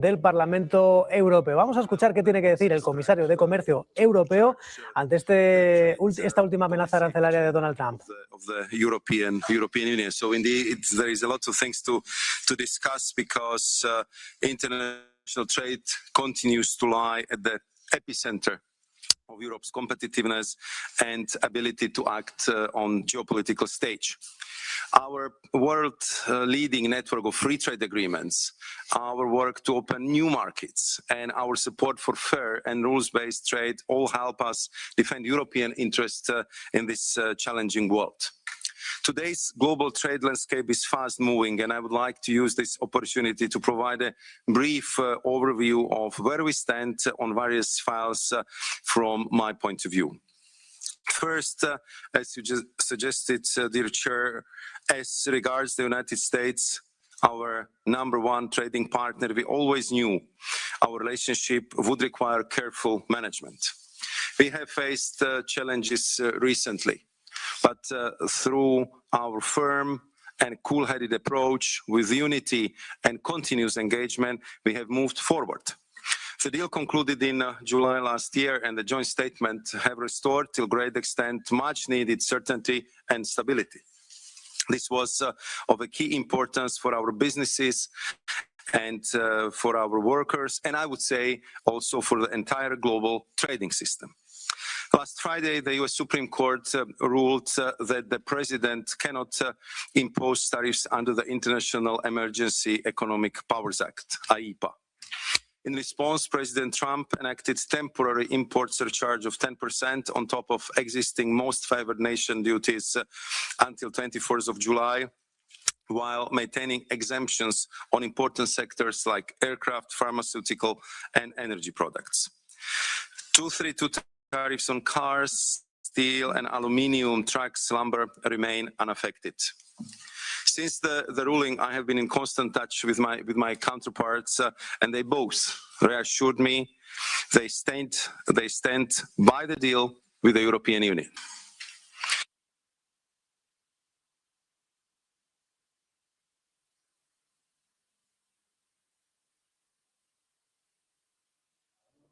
del Parlamento Europeo. Vamos a escuchar qué tiene que decir el comisario de Comercio europeo ante esta última amenaza arancelaria de Donald Trump. Of the European Union. So indeed, there is a lot of things to discuss because international trade continues to lie at the epicenter of Europe's competitiveness and ability to act on geopolitical stage. Our world-leading network of free trade agreements, our work to open new markets, and our support for fair and rules-based trade all help us defend European interests in this challenging world. Today's global trade landscape is fast-moving, and I would like to use this opportunity to provide a brief overview of where we stand on various files from my point of view. First, as you just suggested, dear Chair, as regards the United States, our #1 trading partner, we always knew our relationship would require careful management. We have faced challenges recently, but through our firm and cool-headed approach with unity and continuous engagement, we have moved forward. The deal concluded in July last year and the joint statement have restored to a great extent much needed certainty and stability. This was of a key importance for our businesses and for our workers, and I would say also for the entire global trading system. Last Friday, the US Supreme Court ruled that the president cannot impose tariffs under the International Emergency Economic Powers Act, IEPA. In response, President Trump enacted temporary import surcharge of 10% on top of existing most favored nation duties until 24th of July, while maintaining exemptions on important sectors like aircraft, pharmaceutical, and energy products. 232 tariffs on cars, steel, and aluminium, trucks, lumber remain unaffected. Since the ruling, I have been in constant touch with my counterparts, and they both reassured me they stand by the deal with the European Union.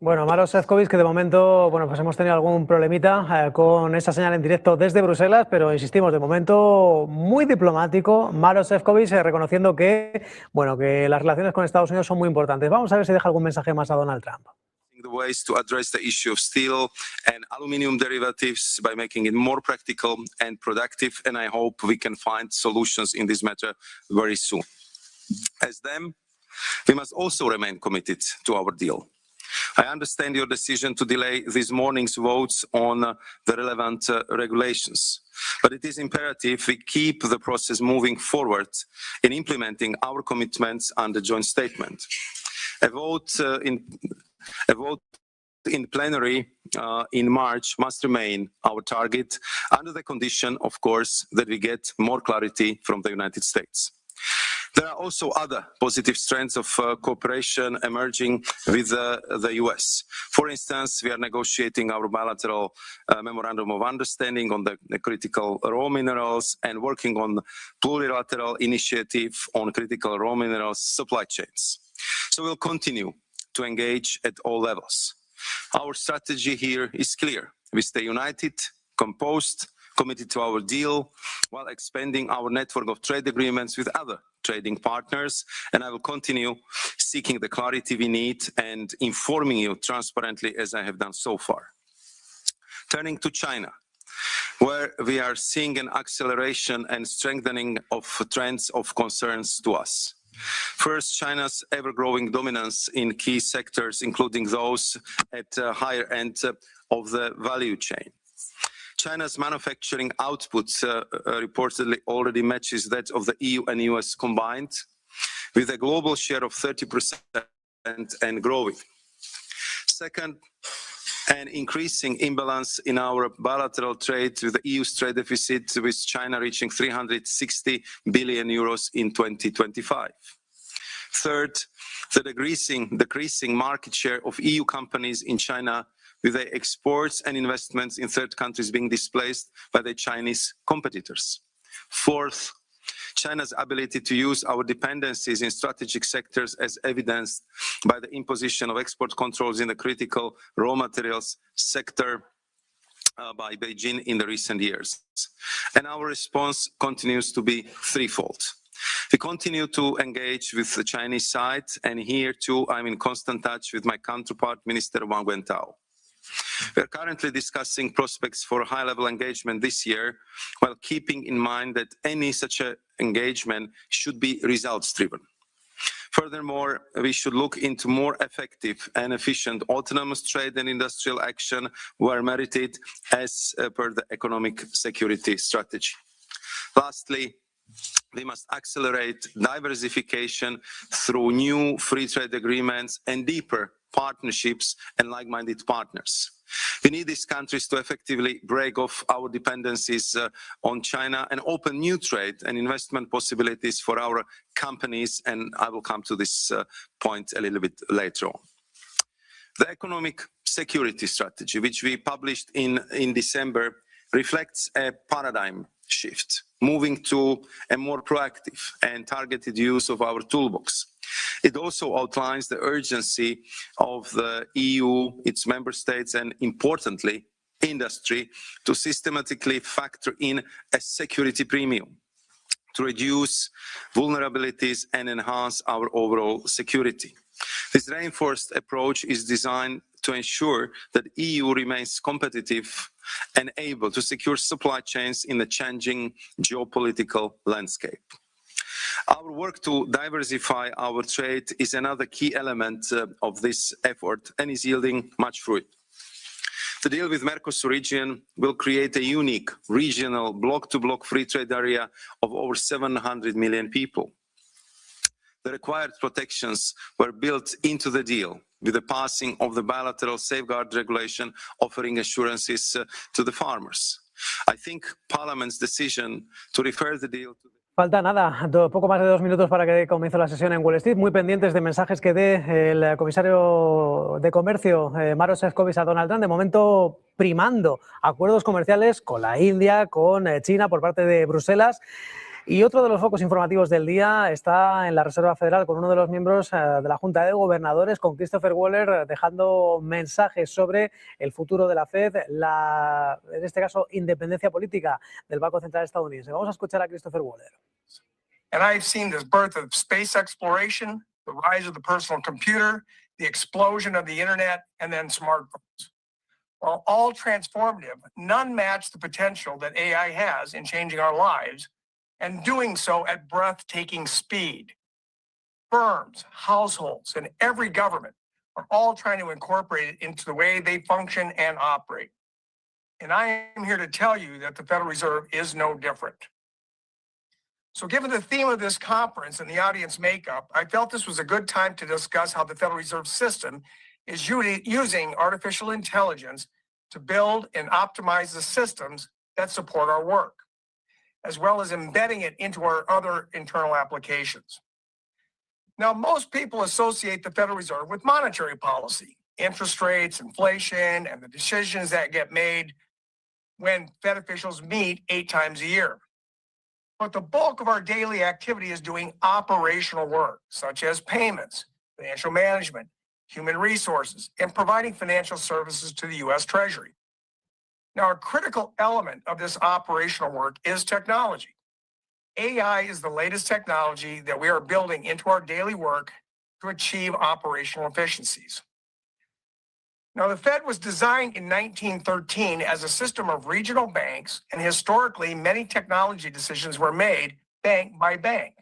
Bueno, Maros Sefcovic, que de momento, bueno, pues hemos tenido algún problemita con esa señal en directo desde Bruselas, pero insistimos, de momento muy diplomático. Maros Sefcovic reconociendo que, bueno, que las relaciones con Estados Unidos son muy importantes. Vamos a ver si deja algún mensaje más a Donald Trump. The ways to address the issue of steel and aluminum derivatives by making it more practical and productive, and I hope we can find solutions in this matter very soon. As them, we must also remain committed to our deal. I understand your decision to delay this morning's votes on the relevant regulations, but it is imperative we keep the process moving forward in implementing our commitments under joint statement. A vote in plenary in March must remain our target under the condition, of course, that we get more clarity from the United States. There are also other positive strands of cooperation emerging with the US. For instance, we are negotiating our bilateral memorandum of understanding on the critical raw minerals and working on plurilateral initiative on critical raw minerals supply chains. So we'll continue to engage at all levels. Our strategy here is clear. We stay united, composed, committed to our deal, while expanding our network of trade agreements with other trading partners, and I will continue seeking the clarity we need and informing you transparently as I have done so far. Turning to China, where we are seeing an acceleration and strengthening of trends of concerns to us. First, China's ever-growing dominance in key sectors, including those at the higher end of the value chain. China's manufacturing output reportedly already matches that of the EU and US combined, with a global share of 30% and growing. Second, an increasing imbalance in our bilateral trade, with the EU's trade deficit with China reaching 360 billion euros in 2025. Third, the decreasing market share of EU companies in China, with their exports and investments in third countries being displaced by their Chinese competitors. Fourth, China's ability to use our dependencies in strategic sectors as evidenced by the imposition of export controls in the critical raw materials sector by Beijing in the recent years. And our response continues to be threefold. We continue to engage with the Chinese side, and here too I'm in constant touch with my counterpart, Minister Wang Wentao. We are currently discussing prospects for high-level engagement this year, while keeping in mind that any such engagement should be results-driven. Furthermore, we should look into more effective and efficient autonomous trade and industrial action where merited as per the economic security strategy. Lastly, we must accelerate diversification through new free trade agreements and deeper partnerships and like-minded partners. We need these countries to effectively break off our dependencies on China and open new trade and investment possibilities for our companies, and I will come to this point a little bit later on. The economic security strategy, which we published in December, reflects a paradigm shift, moving to a more proactive and targeted use of our toolbox. It also outlines the urgency of the EU, its member states, and importantly, industry, to systematically factor in a security premium to reduce vulnerabilities and enhance our overall security. This reinforced approach is designed to ensure that the EU remains competitive and able to secure supply chains in the changing geopolitical landscape. Our work to diversify our trade is another key element of this effort and is yielding much fruit. The deal with Mercosur region will create a unique regional bloc-to-bloc free trade area of over 700 million people. The required protections were built into the deal with the passing of the bilateral safeguard regulation offering assurances to the farmers. I think Parliament's decision to refer the deal to Falta nada, poco más de 2 minutos para que comience la sesión en Wall Street. Muy pendientes de mensajes que dé el comisario de Comercio, Maros Sefcovic, a Donald Trump. De momento primando acuerdos comerciales con la India, con China por parte de Bruselas. Y otro de los focos informativos del día está en la Reserva Federal con uno de los miembros de la Junta de Gobernadores, con Christopher Waller, dejando mensajes sobre el futuro de la Fed, en este caso, independencia política del Banco Central estadounidense. Vamos a escuchar a Christopher Waller. And I've seen this birth of space exploration, the rise of the personal computer, the explosion of the internet, and then smartphones. While all transformative, none match the potential that AI has in changing our lives, and doing so at breathtaking speed. Firms, households, and every government are all trying to incorporate it into the way they function and operate. And I am here to tell you that the Federal Reserve is no different. So given the theme of this conference and the audience makeup, I felt this was a good time to discuss how the Federal Reserve System is using artificial intelligence to build and optimize the systems that support our work, as well as embedding it into our other internal applications. Now, most people associate the Federal Reserve with monetary policy, interest rates, inflation, and the decisions that get made when Fed officials meet 8 times a year. But the bulk of our daily activity is doing operational work, such as payments, financial management, human resources, and providing financial services to the U.S. Treasury. Now, a critical element of this operational work is technology. AI is the latest technology that we are building into our daily work to achieve operational efficiencies. Now, the Fed was designed in 1913 as a system of regional banks, and historically, many technology decisions were made bank by bank.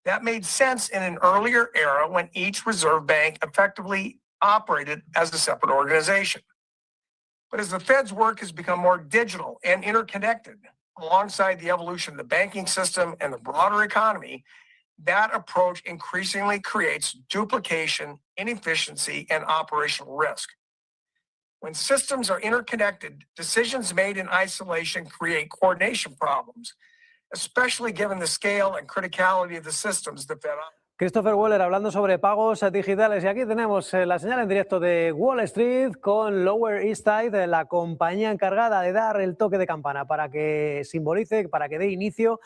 That made sense in an earlier era when each reserve bank effectively operated as a separate organization. But as the Fed's work has become more digital and interconnected, alongside the evolution of the banking system and the broader economy, that approach increasingly creates duplication, inefficiency, and operational risk. When systems are interconnected, decisions made in isolation create coordination problems, especially given the scale and criticality of the systems the Fed operates. Christopher Waller hablando sobre pagos digitales. Y aquí tenemos la señal en directo de Wall Street con Lower East Side, la compañía encargada de dar el toque de campana para que simbolice, para que dé inicio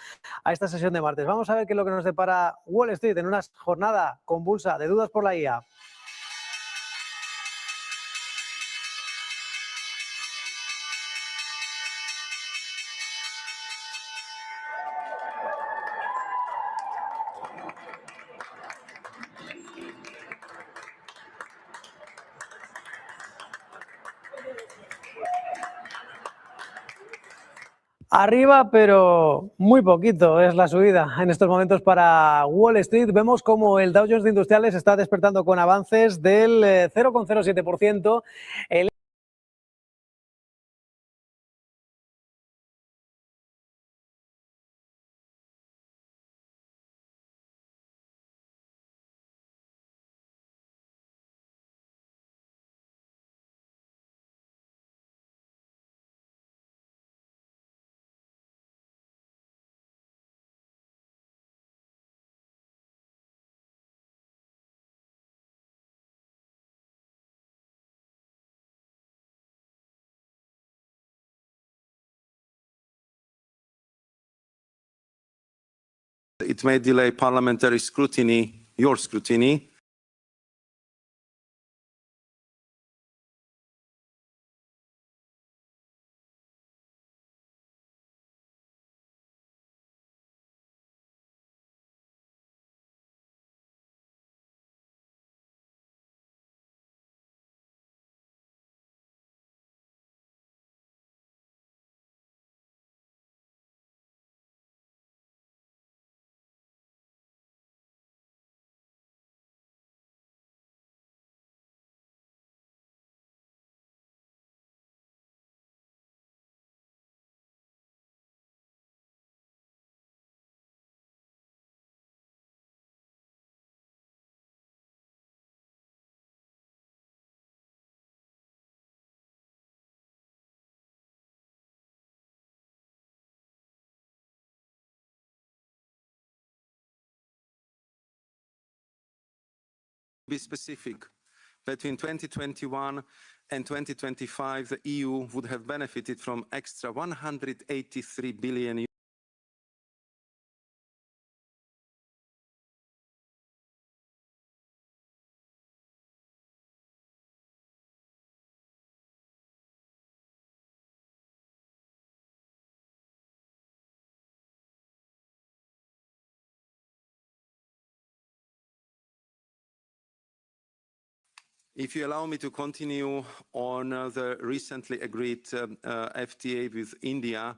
a esta sesión de martes. Vamos a ver qué es lo que nos depara Wall Street en una jornada convulsa de dudas por la IA. Arriba, pero muy poquito es la subida en estos momentos para Wall Street. Vemos como el Dow Jones de Industriales está despertando con avances del 0,07%. El It may delay parliamentary scrutiny, your scrutiny. Be specific. Between 2021 and 2025, the EU would have benefited from extra 183 billion If you allow me to continue on the recently agreed FTA with India,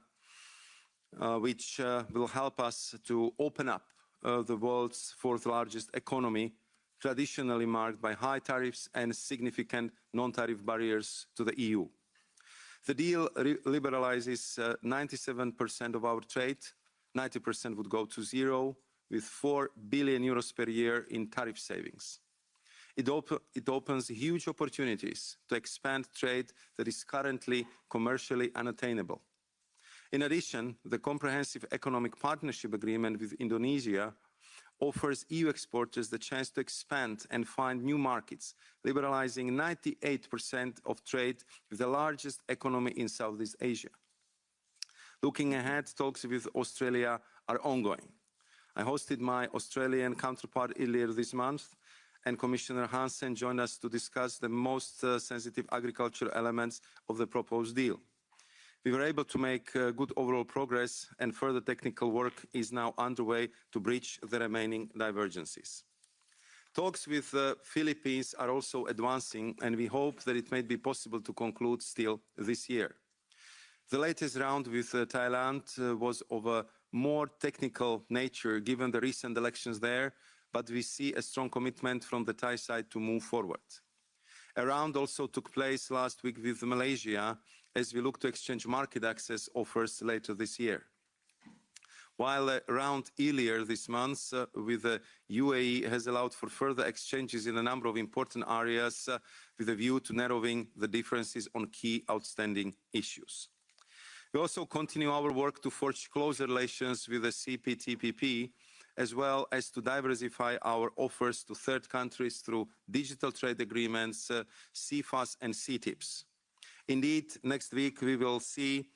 which will help us to open up the world's fourth largest economy, traditionally marked by high tariffs and significant non-tariff barriers to the EU. The deal liberalizes 97% of our trade, 90% would go to zero, with 4 billion euros per year in tariff savings. It opens huge opportunities to expand trade that is currently commercially unattainable. In addition, the Comprehensive Economic Partnership Agreement with Indonesia offers EU exporters the chance to expand and find new markets, liberalizing 98% of trade with the largest economy in Southeast Asia. Looking ahead, talks with Australia are ongoing. I hosted my Australian counterpart earlier this month, and Commissioner Hansen joined us to discuss the most sensitive agricultural elements of the proposed deal. We were able to make good overall progress, and further technical work is now underway to bridge the remaining divergences. Talks with the Philippines are also advancing, and we hope that it may be possible to conclude still this year. The latest round with Thailand was of a more technical nature given the recent elections there, but we see a strong commitment from the Thai side to move forward. A round also took place last week with Malaysia as we look to exchange market access offers later this year. While a round earlier this month with the UAE has allowed for further exchanges in a number of important areas with a view to narrowing the differences on key outstanding issues. We also continue our work to forge closer relations with the CPTPP as well as to diversify our offers to third countries through digital trade agreements, CFAs and CTIPs. Indeed, next week we will see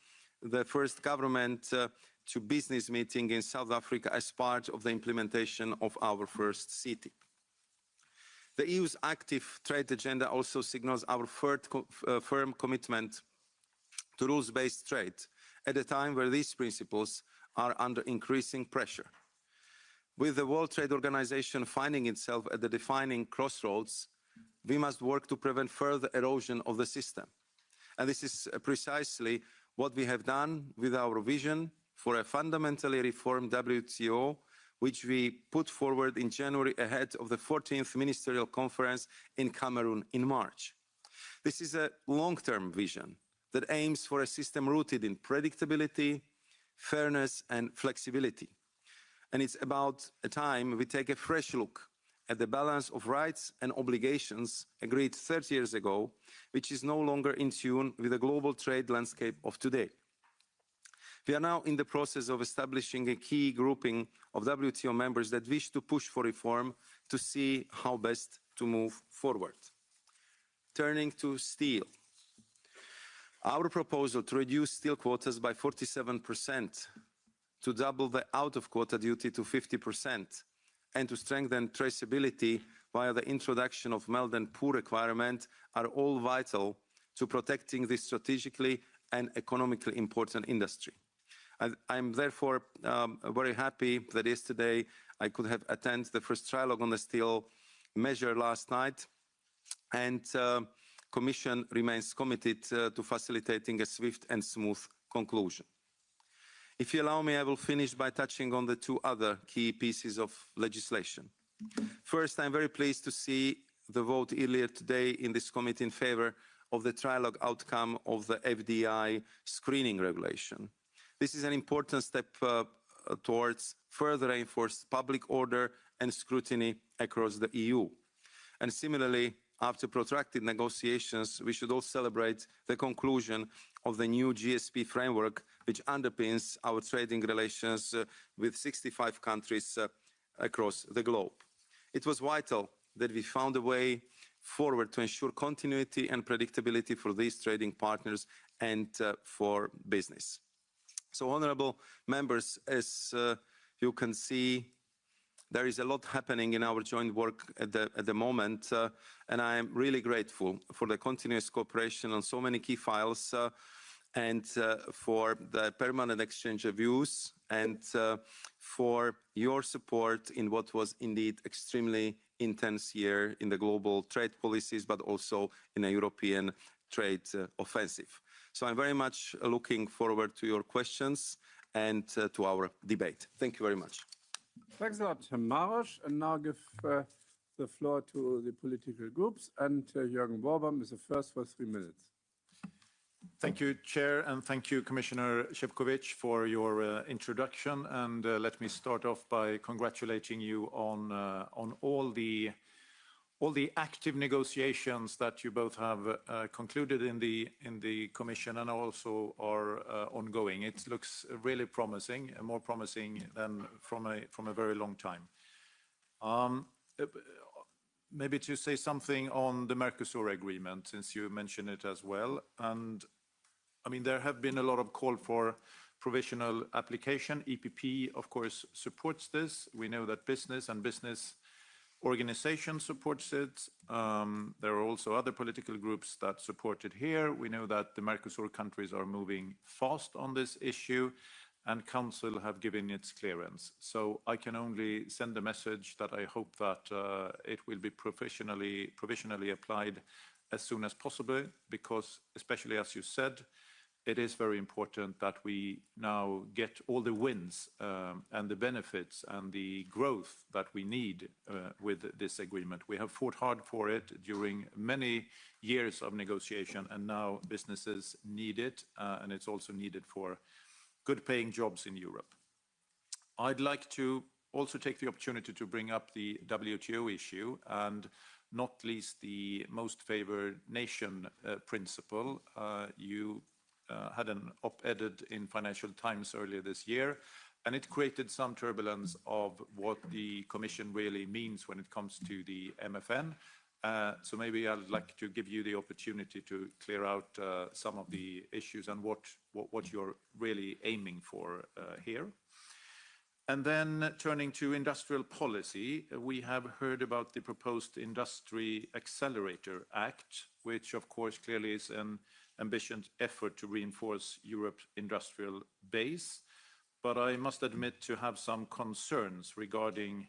the first government to business meeting in South Africa as part of the implementation of our first CTIP. The EU's active trade agenda also signals our firm commitment to rules-based trade at a time where these principles are under increasing pressure. With the World Trade Organization finding itself at the defining crossroads, we must work to prevent further erosion of the system. And this is precisely what we have done with our vision for a fundamentally reformed WTO, which we put forward in January ahead of the 14th Ministerial Conference in Cameroon in March. This is a long-term vision that aims for a system rooted in predictability, fairness and flexibility. And it's about a time we take a fresh look at the balance of rights and obligations agreed 30 years ago, which is no longer in tune with the global trade landscape of today. We are now in the process of establishing a key grouping of WTO members that wish to push for reform to see how best to move forward. Turning to steel. Our proposal to reduce steel quotas by 47%, to double the out-of-quota duty to 50%, and to strengthen traceability via the introduction of melt and pour requirement are all vital to protecting this strategically and economically important industry. I'm therefore very happy that yesterday I could have attended the first trilogue on the steel measure last night, and Commission remains committed to facilitating a swift and smooth conclusion. If you allow me, I will finish by touching on the two other key pieces of legislation. First, I'm very pleased to see the vote earlier today in this committee in favour of the trilogue outcome of the FDI screening regulation. This is an important step towards further reinforced public order and scrutiny across the EU. And similarly, after protracted negotiations, we should all celebrate the conclusion of the new GSP framework, which underpins our trading relations with 65 countries across the globe. It was vital that we found a way forward to ensure continuity and predictability for these trading partners and for business. So, honourable members, as you can see, there is a lot happening in our joint work at the moment, and I am really grateful for the continuous cooperation on so many key files and for the permanent exchange of views and for your support in what was indeed extremely intense year in the global trade policies, but also in a European trade offensive. So I'm very much looking forward to your questions and to our debate. Thank you very much. Thanks a lot, Maros. And now give the floor to the political groups. And Jürgen Borbam is the first for 3 minutes. Thank you, Chair, and thank you, Commissioner Sefcovic, for your introduction. And let me start off by congratulating you on all the active negotiations that you both have concluded in the Commission and also are ongoing. It looks really promising, more promising than from a very long time. Maybe to say something on the Mercosur agreement, since you mentioned it as well. And I mean, there have been a lot of call for provisional application. EPP, of course, supports this. We know that business organization supports it. There are also other political groups that support it here. We know that the Mercosur countries are moving fast on this issue, and Council have given its clearance. So I can only send a message that I hope that it will be provisionally applied as soon as possible, because, especially as you said, it is very important that we now get all the wins and the benefits and the growth that we need with this agreement. We have fought hard for it during many years of negotiation, and now businesses need it, and it's also needed for good-paying jobs in Europe. I'd like to also take the opportunity to bring up the WTO issue, and not least the most favored nation principle. You had an op-ed in Financial Times earlier this year, And it created some turbulence of what the Commission really means when it comes to the MFN. So maybe I'd like to give you the opportunity to clear out some of the issues and what you're really aiming for here. And then turning to industrial policy, we have heard about the proposed Industry Accelerator Act, which of course clearly is an ambitious effort to reinforce Europe's industrial base. But I must admit to have some concerns regarding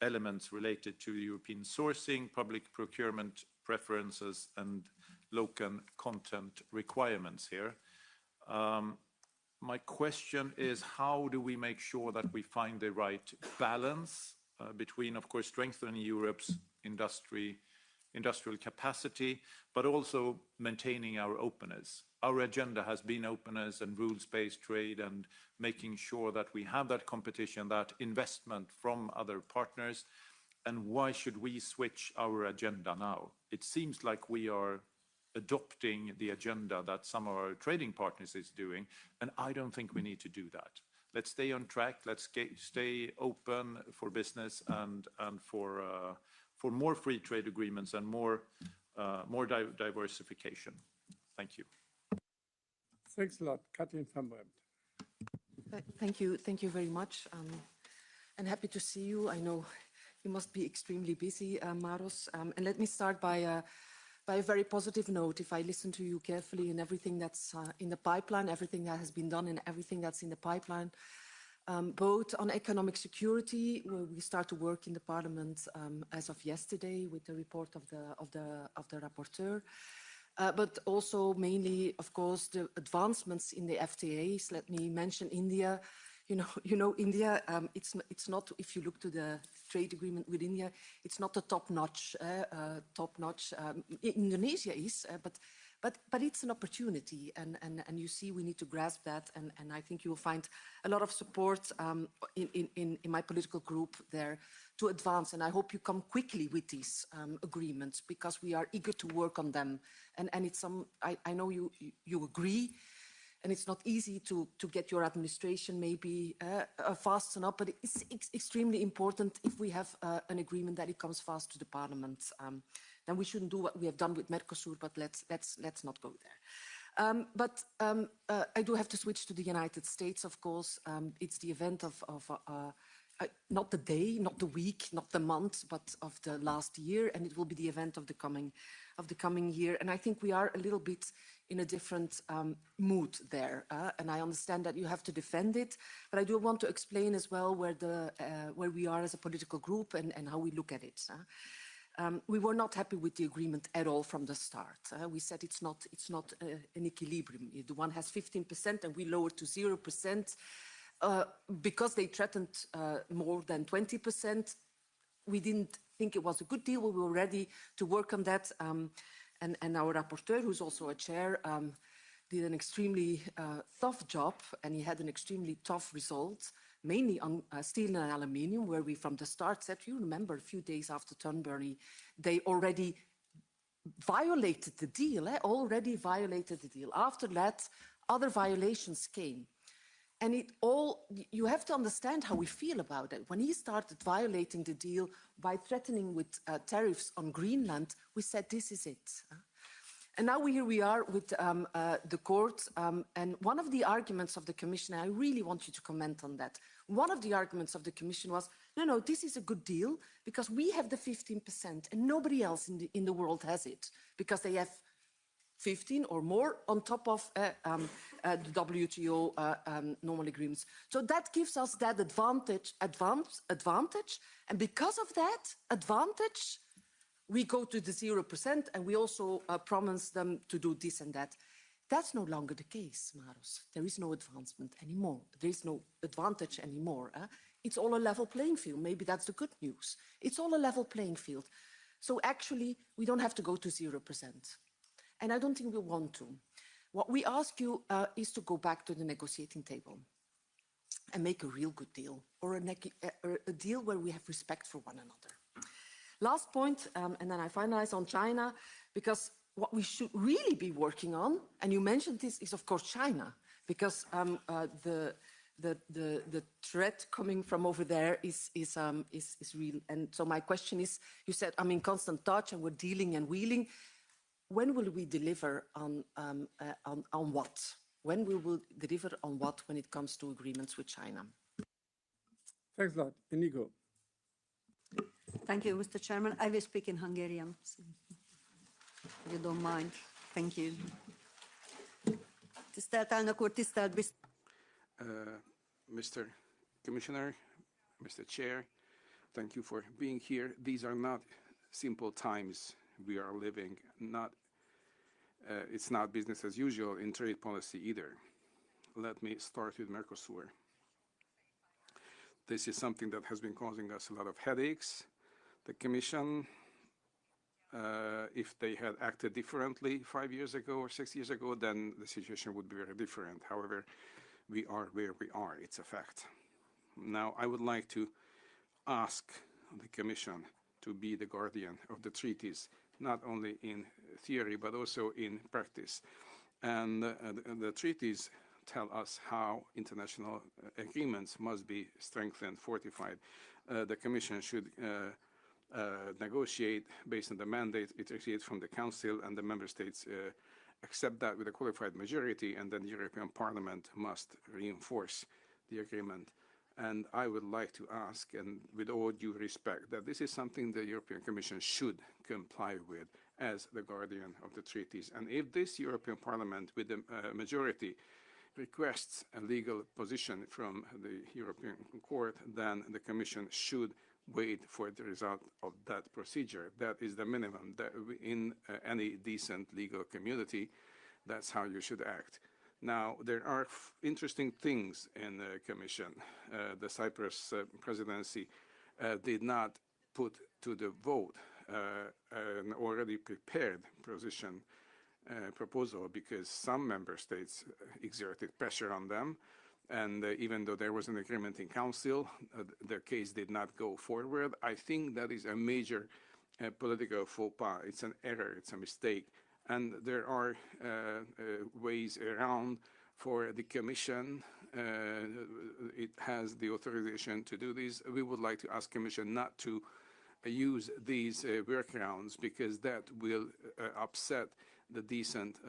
elements related to European sourcing, public procurement preferences, and local content requirements here. My question is, how do we make sure that we find the right balance between, of course, strengthening Europe's industrial capacity, but also maintaining our openness? Our agenda has been openness and rules-based trade and making sure that we have that competition, that investment from other partners. And why should we switch our agenda now? It seems like we are adopting the agenda that some of our trading partners is doing, and I don't think we need to do that. Let's stay on track. Let's stay open for business and for more free trade agreements and more diversification. Thank you. Thanks a lot. Katrin van Bremt. Thank you very much. And happy to see you. I know you must be extremely busy, Maros. And let me start by a very positive note. If I listen to you carefully and everything that's in the pipeline, everything that has been done and everything that's in the pipeline, both on economic security, where we start to work in the Parliament as of yesterday with the report of the rapporteur, but also mainly, of course, the advancements in the FTAs. Let me mention India. You know, India. It's not. If you look to the trade agreement with India, it's not a top-notch. Indonesia is, but it's an opportunity, and you see, we need to grasp that, and I think you will find a lot of support in my political group there to advance, and I hope you come quickly with these agreements, because we are eager to work on them, and it's I know you agree. And it's not easy to get your administration maybe fast enough, but it's extremely important if we have an agreement that it comes fast to the Parliament. Then we shouldn't do what we have done with Mercosur, but let's not go there. But I do have to switch to the United States, of course. It's the event of not the day, not the week, not the month, but of the last year, and it will be the event of the coming year. And I think we are a little bit in a different mood there, and I understand that you have to defend it, but I do want to explain as well where we are as a political group and how we look at it. We were not happy with the agreement at all from the start. We said it's not an equilibrium. The one has 15% and we lowered to 0%. Because they threatened more than 20%, we didn't think it was a good deal. We were ready to work on that. And our rapporteur, who's also a chair, did an extremely tough job, and he had an extremely tough result, mainly on steel and aluminium, where we from the start said, you remember, a few days after Turnberry, they already violated the deal, After that, other violations came. And you have to understand how we feel about it. When he started violating the deal by threatening with tariffs on Greenland, we said, this is it. And now here we are with the court. And one of the arguments of the Commission, I really want you to comment on that. One of the arguments of the Commission was, no, this is a good deal because we have the 15% and nobody else in the world has it, because they have 15 or more on top of the WTO normal agreements. So that gives us that advantage. And because of that advantage, we go to the 0% and we also promise them to do this and that. That's no longer the case, Maros. There is no advancement anymore. There is no advantage anymore. It's all a level playing field. Maybe that's the good news. It's all a level playing field. So actually, we don't have to go to 0%. And I don't think we want to. What we ask you is to go back to the negotiating table and make a real good deal, or a deal where we have respect for one another. Last point, and then I finalize on China, because what we should really be working on, and you mentioned this, is of course China, because the threat coming from over there is real. And so my question is, you said I'm in constant touch and we're dealing and wheeling. When will we deliver on what? When we will deliver on what when it comes to agreements with China? Thanks a lot. Inigo. Thank you, Mr. Chairman. I will speak in Hungarian, so if you don't mind. Thank you. Tisztelt elnök úr, tisztelt biztos. Mr. Commissioner, Mr. Chair, thank you for being here. These are not simple times we are living. It's not business as usual in trade policy either. Let me start with Mercosur. This is something that has been causing us a lot of headaches. The Commission, if they had acted differently 5 years ago or 6 years ago, then the situation would be very different. However, we are where we are. It's a fact. Now, I would like to ask the Commission to be the guardian of the treaties, not only in theory, but also in practice. And the treaties tell us how international agreements must be strengthened, fortified. The Commission should negotiate based on the mandate it receives from the Council, and the Member States accept that with a qualified majority, and then the European Parliament must reinforce the agreement. And I would like to ask, and with all due respect, that this is something the European Commission should comply with as the guardian of the treaties. And if this European Parliament, with a majority, requests a legal position from the European Court, then the Commission should wait for the result of that procedure. That is the minimum. That in any decent legal community, that's how you should act. Now, there are interesting things in the Commission. The Cyprus presidency did not put to the vote an already prepared proposal because some member states exerted pressure on them. And even though there was an agreement in Council, the case did not go forward. I think that is a major political faux pas. It's an error, it's a mistake. And there are ways around for the Commission. It has the authorization to do this. We would like to ask Commission not to use these workarounds because that will upset the decent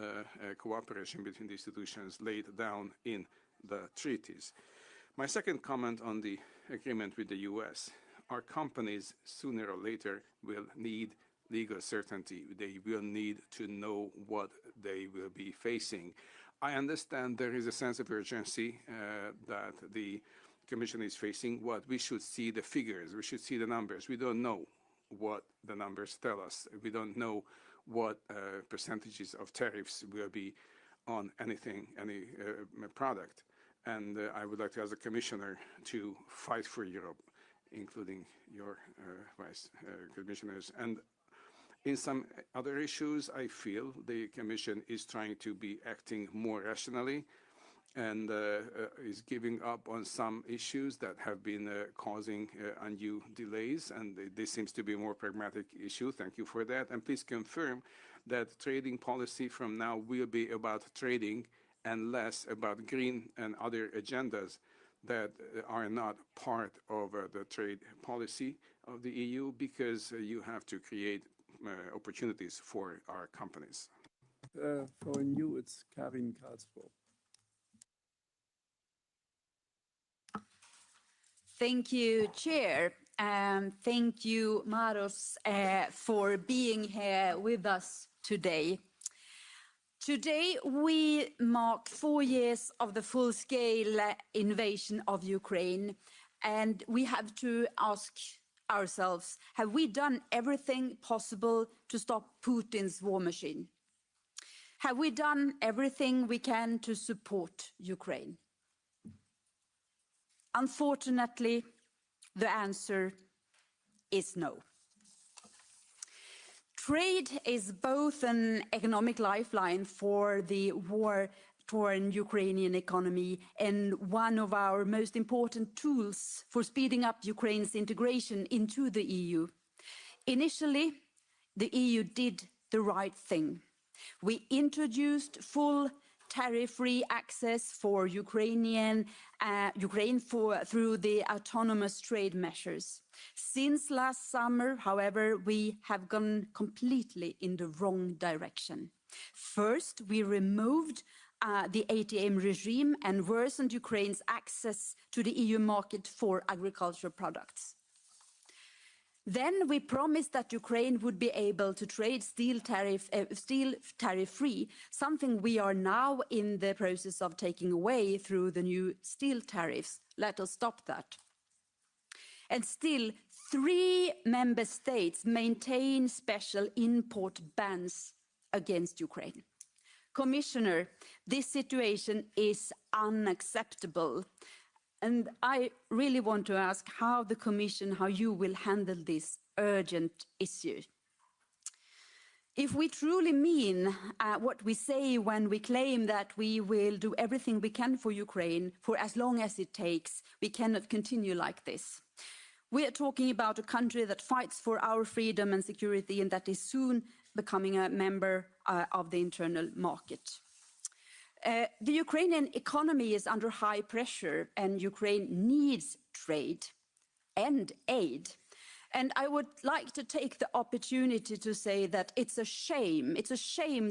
cooperation between the institutions laid down in the treaties. My second comment on the agreement with the US. Our companies sooner or later will need legal certainty. They will need to know what they will be facing. I understand there is a sense of urgency that the Commission is facing. What we should see the figures, we should see the numbers. We don't know what the numbers tell us. We don't know what percentages of tariffs will be on anything, any product. And I would like to ask the Commissioner to fight for Europe, including your Vice Commissioners. And in some other issues, I feel the Commission is trying to be acting more rationally and is giving up on some issues that have been causing undue delays. And this seems to be a more pragmatic issue. Thank you for that. And please confirm that trading policy from now will be about trading and less about green and other agendas that are not part of the trade policy of the EU, because you have to create opportunities for our companies. For you, it's Karin Karlsruhe. Thank you, Chair, and thank you, Maros, for being here with us today. Today, we mark 4 years of the full-scale invasion of Ukraine, and we have to ask ourselves, have we done everything possible to stop Putin's war machine? Have we done everything we can to support Ukraine? Unfortunately, the answer is no. Trade is both an economic lifeline for the war-torn Ukrainian economy and one of our most important tools for speeding up Ukraine's integration into the EU. Initially, the EU did the right thing. We introduced full tariff-free access for Ukraine through the autonomous trade measures. Since last summer, however, we have gone completely in the wrong direction. First, we removed the ATM regime and worsened Ukraine's access to the EU market for agricultural products. Then we promised that Ukraine would be able to trade steel tariff-free, something we are now in the process of taking away through the new steel tariffs. Let us stop that. And still, 3 member states maintain special import bans against Ukraine. Commissioner, this situation is unacceptable. And I really want to ask how the Commission, how you will handle this urgent issue. If we truly mean what we say when we claim that we will do everything we can for Ukraine for as long as it takes, we cannot continue like this. We are talking about a country that fights for our freedom and security and that is soon becoming a member of the internal market. The Ukrainian economy is under high pressure and Ukraine needs trade and aid. And I would like to take the opportunity to say that it's a shame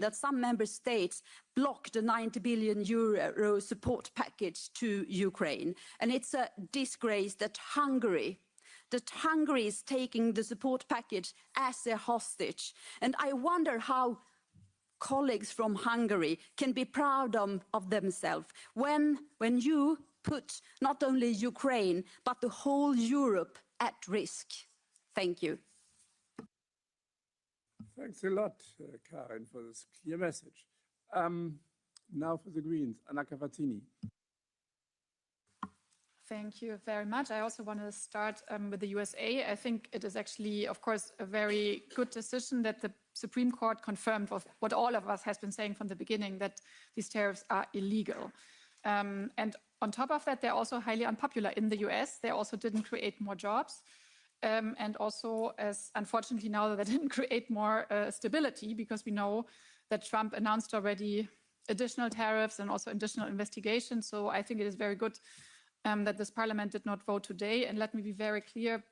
that some member states blocked a 90 billion euro support package to Ukraine. And it's a disgrace that Hungary is taking the support package as a hostage. And I wonder how colleagues from Hungary can be proud of themselves when you put not only Ukraine, but the whole Europe at risk. Thank you. Thanks a lot, Karin, for this clear message. Now for the Greens, Anna Cavazzini. Thank you very much. I also want to start with the USA. I think it is actually, of course, a very good decision that the Supreme Court confirmed what all of us has been saying from the beginning, that these tariffs are illegal. And on top of that, they're also highly unpopular in the US. They also didn't create more jobs. And also, as unfortunately now, they didn't create more stability, because we know that Trump announced already additional tariffs and also additional investigations. So I think it is very good that this parliament did not vote today. And let me be very clear,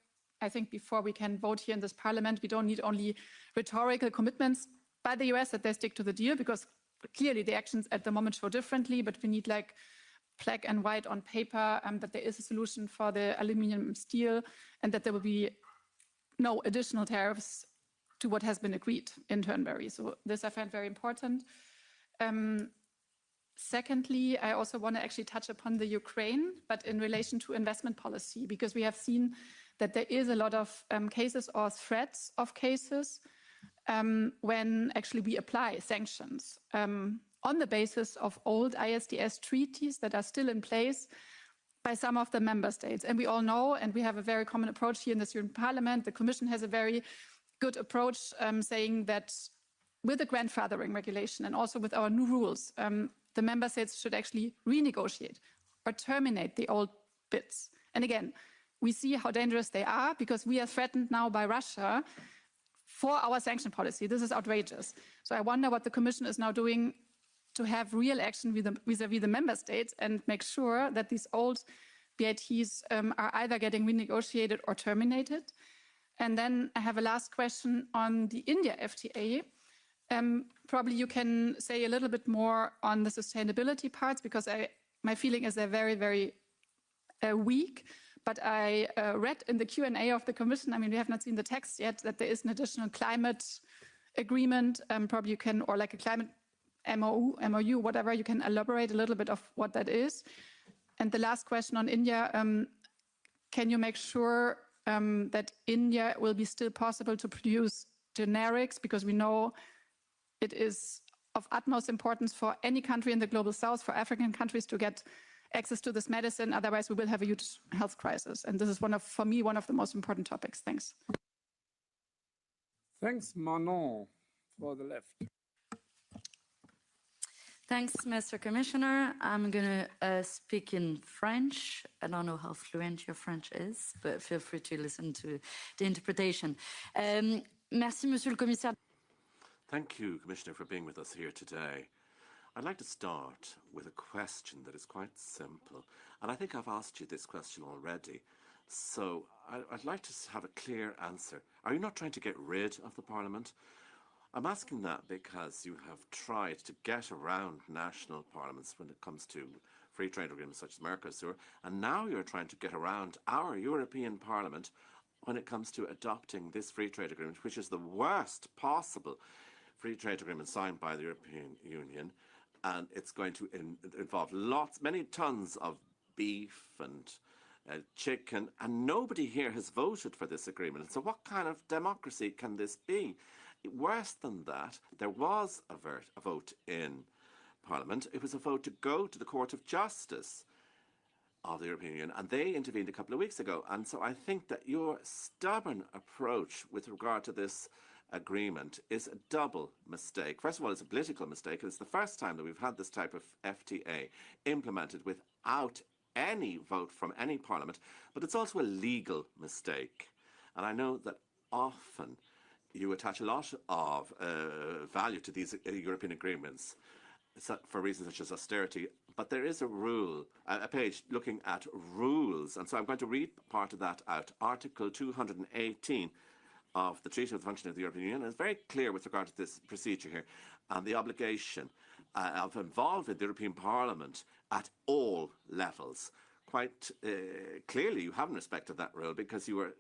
I think before we can vote here in this parliament, we don't need only rhetorical commitments by the US that they stick to the deal, because clearly the actions at the moment show differently, but we need like black and white on paper that there is a solution for the aluminum and steel, and that there will be no additional tariffs to what has been agreed in Turnberry. So this I find very important. Secondly, I also want to actually touch upon the Ukraine, but in relation to investment policy, because we have seen that there is a lot of cases or threats of cases when actually we apply sanctions on the basis of old ISDS treaties that are still in place by some of the member states. And we all know, and we have a very common approach here in this European Parliament, the Commission has a very good approach saying that with the grandfathering regulation and also with our new rules, the member states should actually renegotiate or terminate the old bids. And again, we see how dangerous they are, because we are threatened now by Russia for our sanction policy. This is outrageous. So I wonder what the Commission is now doing to have real action vis-à-vis the member states and make sure that these old BITs are either getting renegotiated or terminated. And then I have a last question on the India FTA. Probably you can say a little bit more on the sustainability parts, because my feeling is they're very, very weak. But I read in the Q&A of the Commission, I mean, we have not seen the text yet, that there is an additional climate agreement. Probably you can, or like a climate MOU, whatever, you can elaborate a little bit of what that is. And the last question on India, can you make sure that India will be still possible to produce generics? Because we know it is of utmost importance for any country in the global south, for African countries, to get access to this medicine. Otherwise, we will have a huge health crisis. And this is for me, one of the most important topics. Thanks. Thanks, Manon, for the left. Thanks, Mr. Commissioner. I'm going to speak in French. I don't know how fluent your French is, but feel free to listen to the interpretation. Merci, Monsieur le Commissaire. Thank you, Commissioner, for being with us here today. I'd like to start with a question that is quite simple. And I think I've asked you this question already. So I'd like to have a clear answer. Are you not trying to get rid of the Parliament? I'm asking that because you have tried to get around national parliaments when it comes to free trade agreements such as Mercosur, and now you're trying to get around our European Parliament when it comes to adopting this free trade agreement, which is the worst possible free trade agreement signed by the European Union, and it's going to involve many tons of beef and chicken, and nobody here has voted for this agreement. So what kind of democracy can this be? Worse than that, there was a vote in Parliament. It was a vote to go to the Court of Justice of the European Union, and they intervened a couple of weeks ago. And so I think that your stubborn approach with regard to this agreement is a double mistake. First of all, it's a political mistake. It's the first time that we've had this type of FTA implemented without any vote from any parliament, but it's also a legal mistake. And I know that often you attach a lot of value to these European agreements for reasons such as austerity, but there is a rule, a page looking at rules, and so I'm going to read part of that out. Article 218 of the Treaty of the Functioning of the European Union is very clear with regard to this procedure here, and the obligation of involving the European Parliament at all levels. Quite clearly, you haven't respected that rule because you were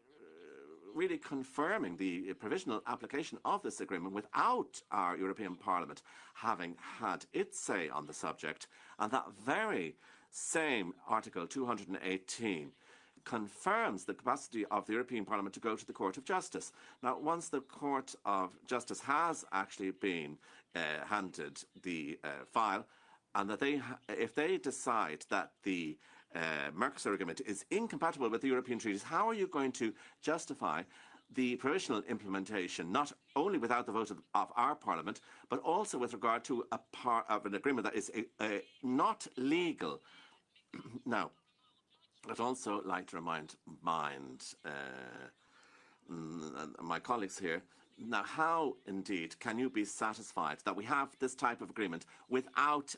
really confirming the provisional application of this agreement without our European Parliament having had its say on the subject. And that very same Article 218 confirms the capacity of the European Parliament to go to the Court of Justice. Now, once the Court of Justice has actually been handed the file, and that if they decide that the Mercosur agreement is incompatible with the European treaties, how are you going to justify the provisional implementation, not only without the vote of our Parliament, but also with regard to a part of an agreement that is not legal? Now, I'd also like to remind my colleagues here, now how indeed can you be satisfied that we have this type of agreement without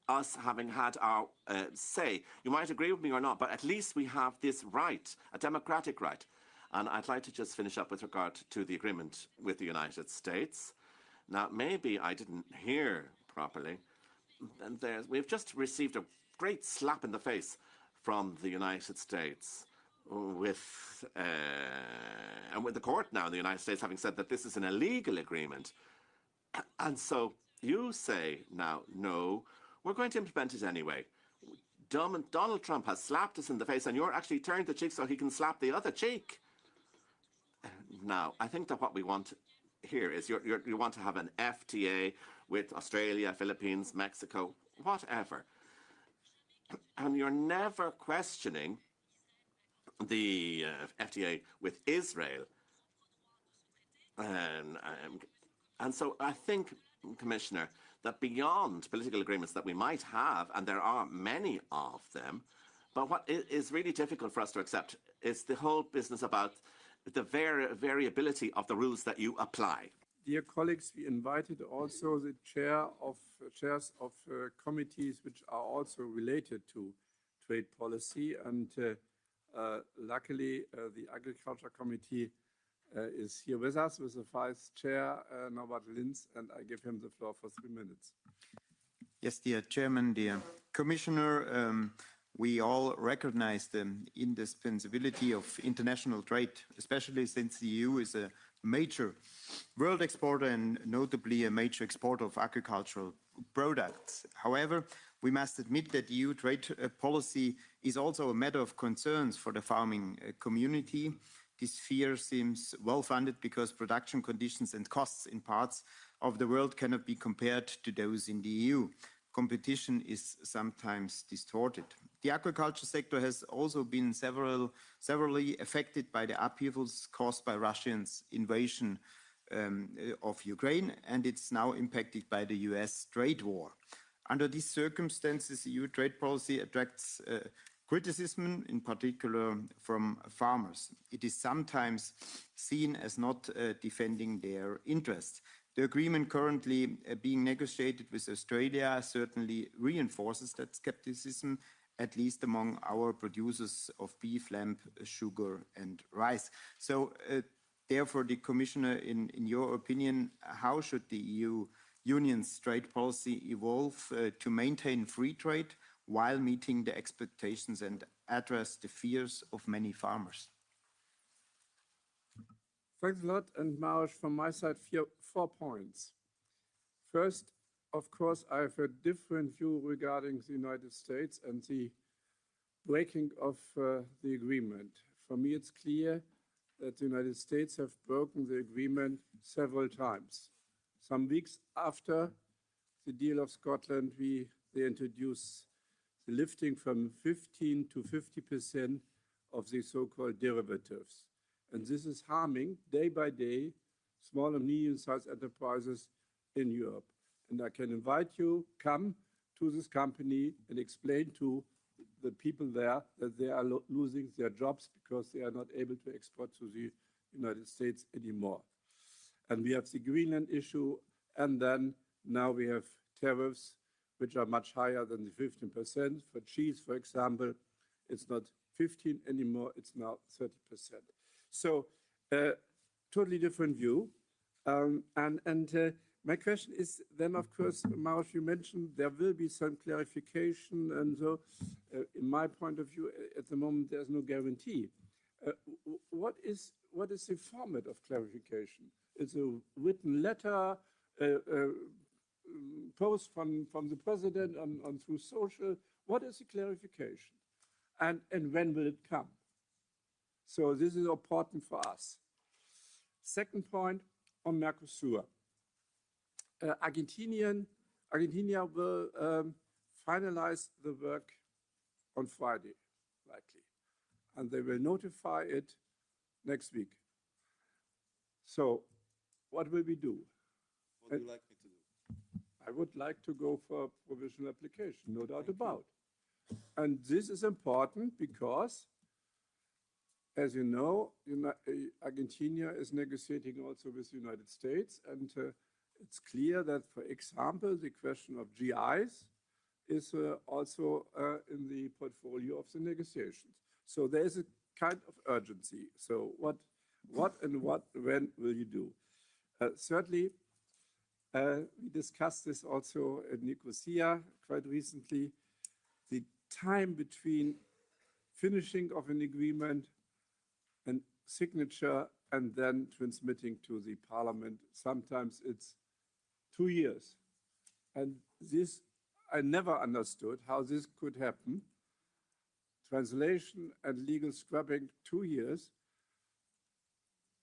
us having had our say? You might agree with me or not, but at least we have this right, a democratic right. And I'd like to just finish up with regard to the agreement with the United States. Now, maybe I didn't hear properly. And we've just received a great slap in the face from the United States with the court now in the United States having said that this is an illegal agreement. And so you say now, no, we're going to implement it anyway. Donald Trump has slapped us in the face, and you're actually turned the cheek so he can slap the other cheek. Now, I think that what we want here is you want to have an FTA with Australia, Philippines, Mexico, whatever. And you're never questioning the FTA with Israel. And so I think, Commissioner, that beyond political agreements that we might have, and there are many of them, but what is really difficult for us to accept is the whole business about the variability of the rules that you apply. Dear colleagues, we invited also the chairs of committees which are also related to trade policy, and luckily the Agriculture Committee is here with us with the Vice Chair, Norbert Linz, and I give him the floor for 3 minutes. Yes, dear Chairman, dear Commissioner, we all recognize the indispensability of international trade, especially since the EU is a major world exporter and notably a major exporter of agricultural products. However, we must admit that EU trade policy is also a matter of concerns for the farming community. This fear seems well-funded because production conditions and costs in parts of the world cannot be compared to those in the EU. Competition is sometimes distorted. The agriculture sector has also been severely affected by the upheavals caused by Russia's invasion of Ukraine, and it's now impacted by the US trade war. Under these circumstances, EU trade policy attracts criticism, in particular from farmers. It is sometimes seen as not defending their interests. The agreement currently being negotiated with Australia certainly reinforces that skepticism, at least among our producers of beef, lamb, sugar and rice. So therefore, the Commissioner, in your opinion, how should the EU Union's trade policy evolve to maintain free trade while meeting the expectations and address the fears of many farmers? Thanks a lot. And Maros, from my side, 4 points. First, of course, I have a different view regarding the United States and the breaking of the agreement. For me, it's clear that the United States have broken the agreement several times. Some weeks after the deal of Scotland, they introduced the lifting from 15 to 50% of the so-called derivatives. And this is harming day by day small and medium-sized enterprises in Europe. And I can invite you, come to this company and explain to the people there that they are losing their jobs because they are not able to export to the United States anymore. And we have the Greenland issue, and then now we have tariffs, which are much higher than the 15%. For cheese, for example, it's not 15 anymore, it's now 30%. So, totally different view. My question is then, of course, Maros, you mentioned there will be some clarification, and so, in my point of view, at the moment, there's no guarantee. What is the format of clarification? Is a written letter, post from the president on through social? What is the clarification? And when will it come? So this is important for us. Second point on Mercosur. Argentina will finalize the work on Friday, likely, and they will notify it next week. So what will we do? What would you like me to do? I would like to go for a provisional application, no doubt about. And this is important because, as you know, Argentina is negotiating also with the United States, and it's clear that, for example, the question of GIs is also in the portfolio of the negotiations. So there is a kind of urgency. So when will you do? Thirdly, we discussed this also in Nicosia quite recently. The time between finishing of an agreement and signature and then transmitting to the parliament, sometimes it's 2 years. And this, I never understood how this could happen. Translation and legal scrubbing, 2 years.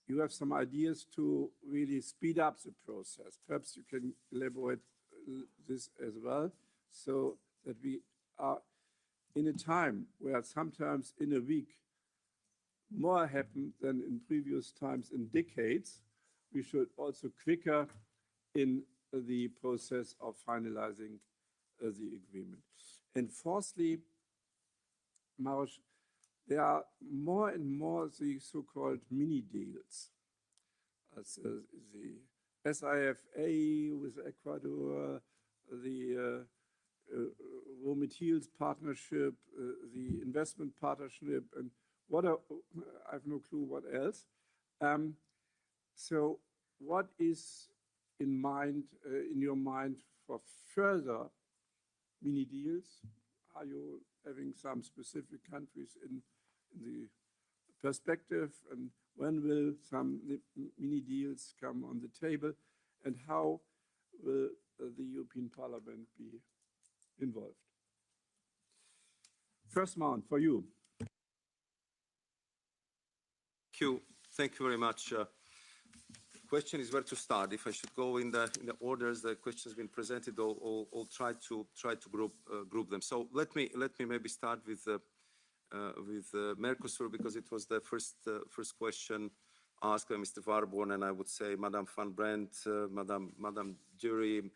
You have some ideas to really speed up the process. Perhaps you can elaborate this as well, so that we are in a time where sometimes in a week more happen than in previous times in decades. We should also quicker in the process of finalizing the agreement. And fourthly, Maros, there are more and more the so-called mini deals. As the SIFA with Ecuador, the raw materials partnership, the investment partnership, and I have no clue what else. So what is in your mind for further mini deals? Are you having some specific countries in the perspective, and when will some mini deals come on the table, and how will the European Parliament be involved? First round for you. Thank you very much. Question is where to start. If I should go in the orders the questions been presented, I'll try to group them. So let me maybe start with Mercosur, because it was the first question asked by Mr. Warborn, and I would say Madame Van Brandt, Madame Dury,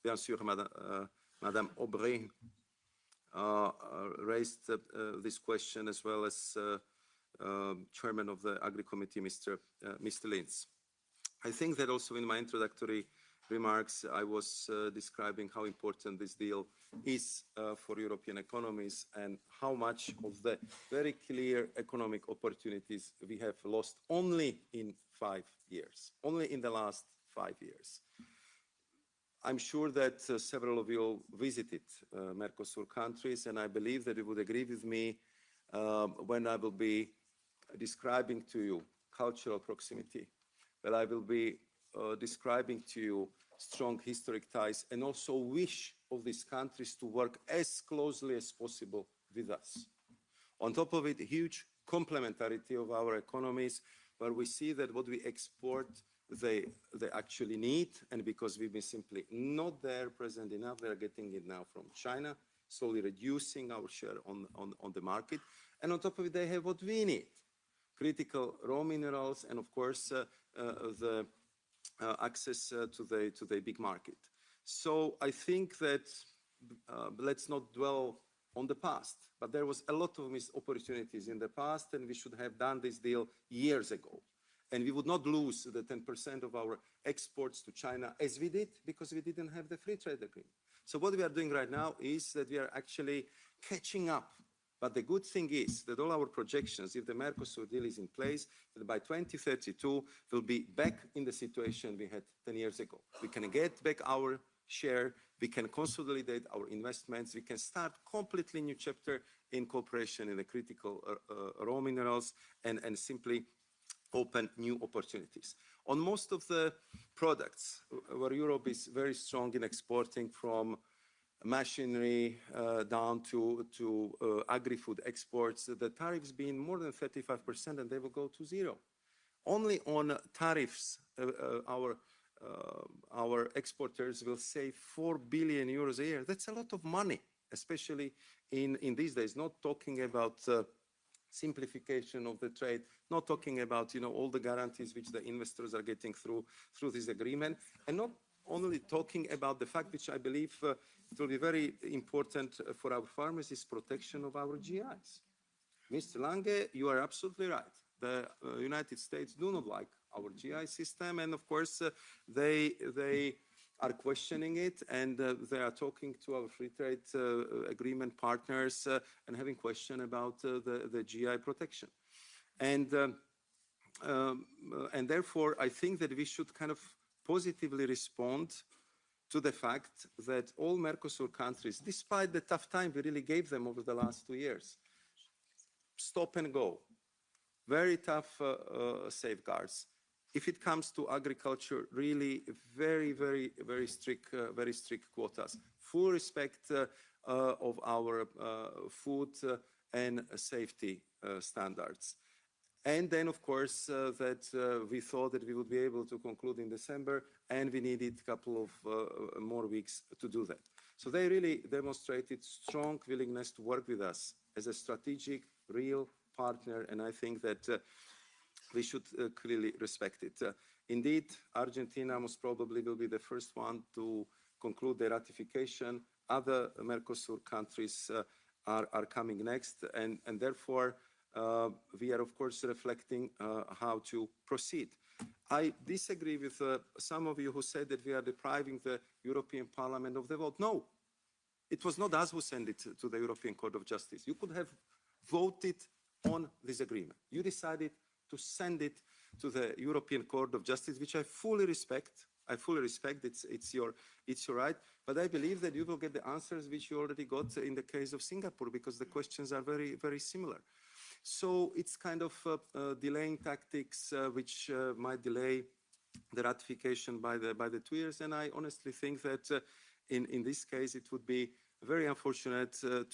bien sûr, Madame Aubry raised this question, as well as Chairman of the Agri Committee, Mr. Linz. I think that also in my introductory remarks, I was describing how important this deal is for European economies and how much of the very clear economic opportunities we have lost only in 5 years, only in the last 5 years. I'm sure that several of you visited Mercosur countries, and I believe that you would agree with me when I will be describing to you cultural proximity, well, I will be describing to you strong historic ties and also wish of these countries to work as closely as possible with us. On top of it, huge complementarity of our economies, where we see that what we export, they actually need, and because we've been simply not there present enough, they're getting it now from China, slowly reducing our share on the market. And on top of it, they have what we need, critical raw minerals, and of course, the access to the big market. So I think that let's not dwell on the past, but there was a lot of missed opportunities in the past, and we should have done this deal years ago. And we would not lose the 10% of our exports to China as we did, because we didn't have the free trade agreement. So what we are doing right now is that we are actually catching up. But the good thing is that all our projections, if the Mercosur deal is in place, that by 2032, we'll be back in the situation we had 10 years ago. We can get back our share, we can consolidate our investments, we can start completely new chapter in cooperation in the critical raw minerals, and simply open new opportunities. On most of the products where Europe is very strong in exporting, from machinery down to agri-food exports, the tariffs being more than 35%, and they will go to zero. Only on tariffs, our exporters will save 4 billion euros a year. That's a lot of money, especially in these days, not talking about simplification of the trade, not talking about all the guarantees which the investors are getting through this agreement, and not only talking about the fact which I believe it will be very important for our farmers, is protection of our GIs. Mr. Lange, you are absolutely right. The United States do not like our GI system, and of course they are questioning it, and they are talking to our free trade agreement partners and having question about the GI protection. And therefore, I think that we should kind of positively respond to the fact that all Mercosur countries, despite the tough time we really gave them over the last 2 years, stop and go, very tough safeguards. If it comes to agriculture, really very strict quotas, full respect of our food and safety standards. And then, of course, that we thought that we would be able to conclude in December, and we needed a couple of more weeks to do that. So they really demonstrated strong willingness to work with us as a strategic, real partner, and I think that we should clearly respect it. Indeed, Argentina most probably will be the first one to conclude the ratification. Other Mercosur countries are coming next, and therefore we are, of course, reflecting how to proceed. I disagree with some of you who said that we are depriving the European Parliament of the vote. No, it was not us who sent it to the European Court of Justice. You could have voted on this agreement. You decided to send it to the European Court of Justice, which I fully respect. I fully respect. It's your right. But I believe that you will get the answers which you already got in the case of Singapore, because the questions are very similar. So it's kind of delaying tactics which might delay the ratification by the 2 years. And I honestly think that in this case it would be very unfortunate to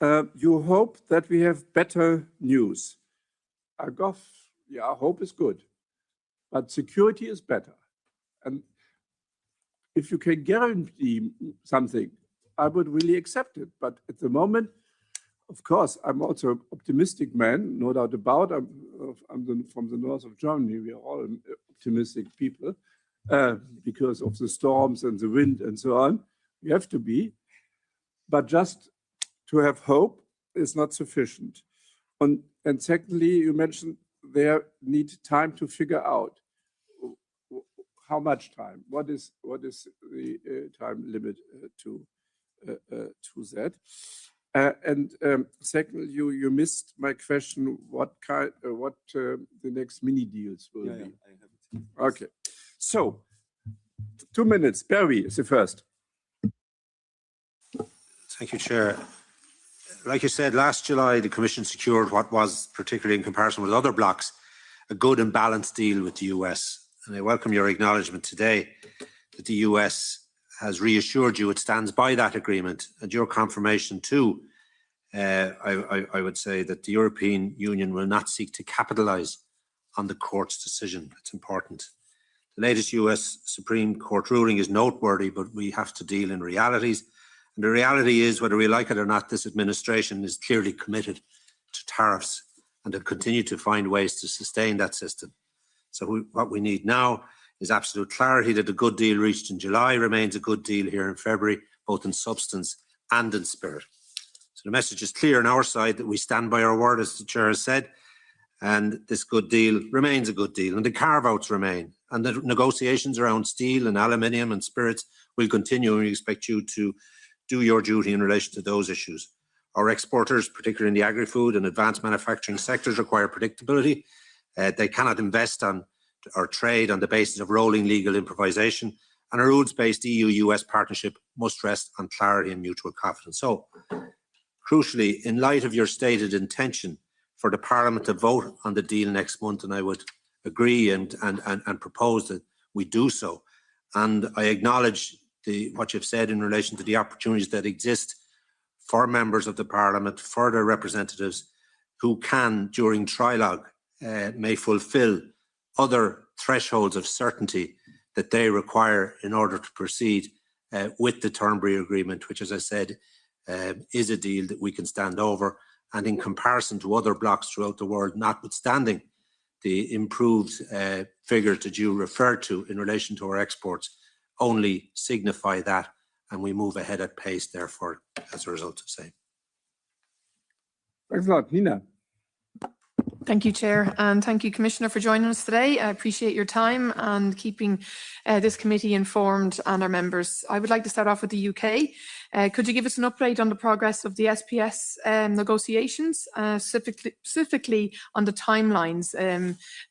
You hope that we have better news. Hope is good, but security is better. And if you can guarantee something, I would really accept it. But at the moment, of course, I'm also an optimistic man, no doubt about it. From the north of Germany. We are all optimistic people because of the storms and the wind and so on. We have to be. But just to have hope is not sufficient. And secondly, you mentioned there need time to figure out how much time. What is the time limit to that? Second, you missed my question. What the next mini deals will be? I have it. Okay, so 2 minutes. Barry is the first. Thank you, Chair. Like you said, last July the Commission secured what was, particularly in comparison with other blocs, a good and balanced deal with the US. And I welcome your acknowledgement today that the US has reassured you it stands by that agreement, and your confirmation too, I would say, that the European Union will not seek to capitalise on the court's decision. It's important. The latest US Supreme Court ruling is noteworthy, but we have to deal in realities. And the reality is, whether we like it or not, this administration is clearly committed to tariffs and to continue to find ways to sustain that system. So what we need now is absolute clarity that the good deal reached in July remains a good deal here in February, both in substance and in spirit. So the message is clear on our side that we stand by our word, as the Chair has said, and this good deal remains a good deal, and the carve-outs remain, and the negotiations around steel and aluminium and spirits will continue, and we expect you to do your duty in relation to those issues. Our exporters, particularly in the agri-food and advanced manufacturing sectors, require predictability. They cannot invest on or trade on the basis of rolling legal improvisation, and a rules-based EU-US partnership must rest on clarity and mutual confidence. So, crucially, in light of your stated intention for the Parliament to vote on the deal next month, and I would agree and propose that we do so, and I acknowledge what you've said in relation to the opportunities that exist for members of the Parliament, for their representatives, who can, during trilogue, may fulfil other thresholds of certainty that they require in order to proceed with the Turnberry Agreement, which, as I said, is a deal that we can stand over, and in comparison to other blocs throughout the world, notwithstanding the improved figures that you referred to in relation to our exports, only signify that, and we move ahead at pace, therefore, as a result of same. Thanks a lot. Nina. Thank you, Chair, and thank you, Commissioner, for joining us today. I appreciate your time and keeping this committee informed and our members. I would like to start off with the UK. Could you give us an update on the progress of the SPS negotiations, specifically on the timelines,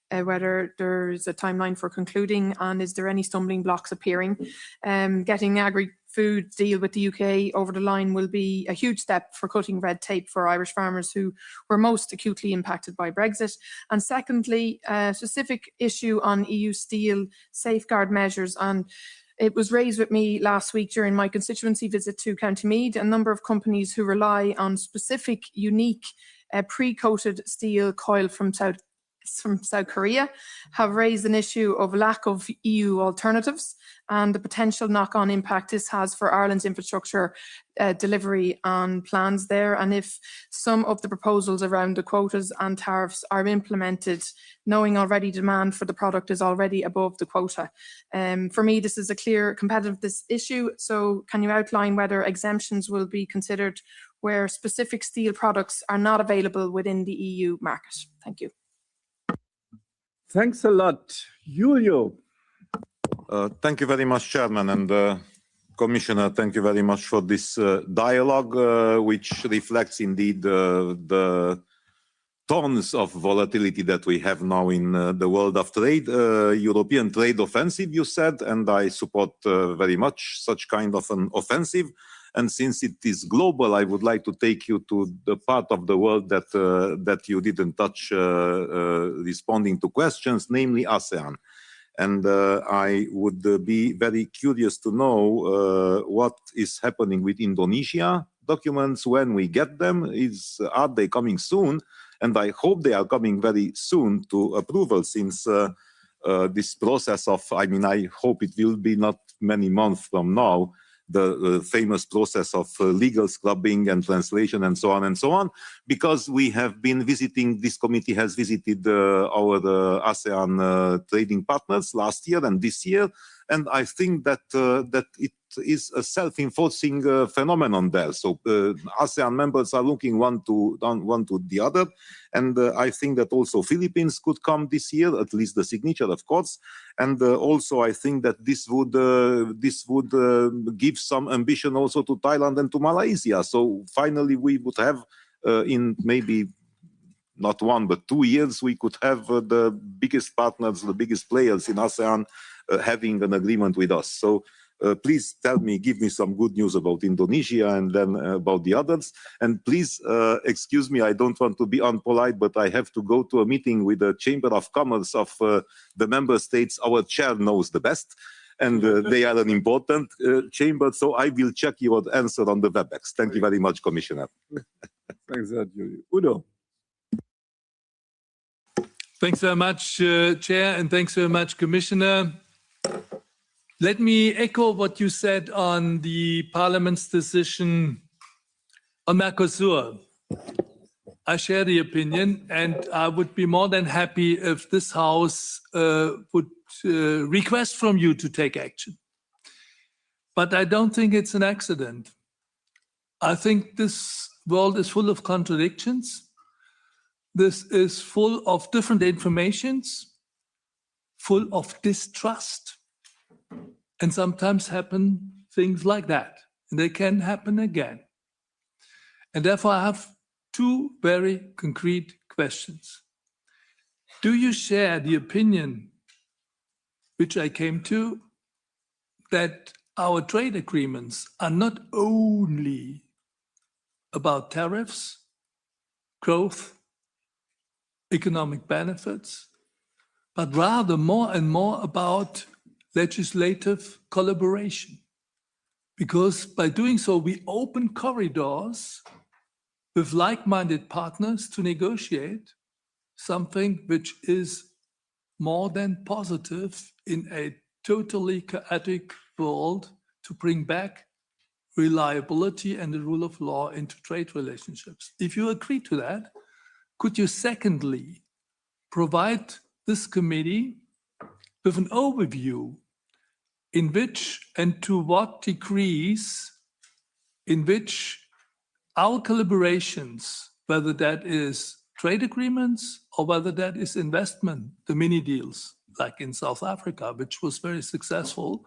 whether there's a timeline for concluding, and is there any stumbling blocks appearing? Getting agri-food deal with the UK over the line will be a huge step for cutting red tape for Irish farmers who were most acutely impacted by Brexit. And secondly, a specific issue on EU steel safeguard measures, and it was raised with me last week during my constituency visit to County Meath. A number of companies who rely on specific, unique, pre-coated steel coil from South Korea have raised an issue of lack of EU alternatives and the potential knock-on impact this has for Ireland's infrastructure delivery and plans there, and if some of the proposals around the quotas and tariffs are implemented, knowing already demand for the product is already above the quota. For me, this is a clear competitive issue, so can you outline whether exemptions will be considered where specific steel products are not available within the EU market? Thank you. Thanks a lot. Julio. Thank you very much, Chairman, and Commissioner, thank you very much for this dialogue, which reflects indeed the tons of volatility that we have now in the world of trade. European trade offensive, you said, and I support very much such kind of an offensive. And since it is global, I would like to take you to the part of the world that you didn't touch responding to questions, namely ASEAN. And I would be very curious to know what is happening with Indonesia, documents, when we get them, are they coming soon? And I hope they are coming very soon to approval, since this process of, I hope it will be not many months from now, the famous process of legal scrubbing and translation and so on, because we have been visiting, this committee has visited our ASEAN trading partners last year and this year, and I think that it is a self-enforcing phenomenon there. So ASEAN members are looking one to the other, and I think that also Philippines could come this year, at least the signature, of course, and also I think that this would give some ambition also to Thailand and to Malaysia. So finally we would have in maybe not 1 but 2 years, we could have the biggest partners, the biggest players in ASEAN having an agreement with us. So please give me some good news about Indonesia and then about the others. And please excuse me, I don't want to be unpolite, but I have to go to a meeting with the Chamber of Commerce of the member states. Our chair knows the best, and they are an important chamber. So I will check your answer on the WebEx. Thank you very much, Commissioner. Thanks, Julie. Udo. Thanks very much, Chair, and thanks very much, Commissioner. Let me echo what you said on the Parliament's decision on Mercosur. I share the opinion, and I would be more than happy if this House would request from you to take action. But I don't think it's an accident. I think this world is full of contradictions. This is full of different informations, full of distrust. And sometimes happen things like that, and they can happen again. And therefore, I have 2 very concrete questions. Do you share the opinion, which I came to, that our trade agreements are not only about tariffs, growth, economic benefits, but rather more and more about legislative collaboration? Because by doing so, we open corridors with like-minded partners to negotiate something which is more than positive in a totally chaotic world, to bring back reliability and the rule of law into trade relationships. If you agree to that, could you secondly provide this committee with an overview in which and to what degrees in which our collaborations, whether that is trade agreements or whether that is investment, the mini deals like in South Africa, which was very successful,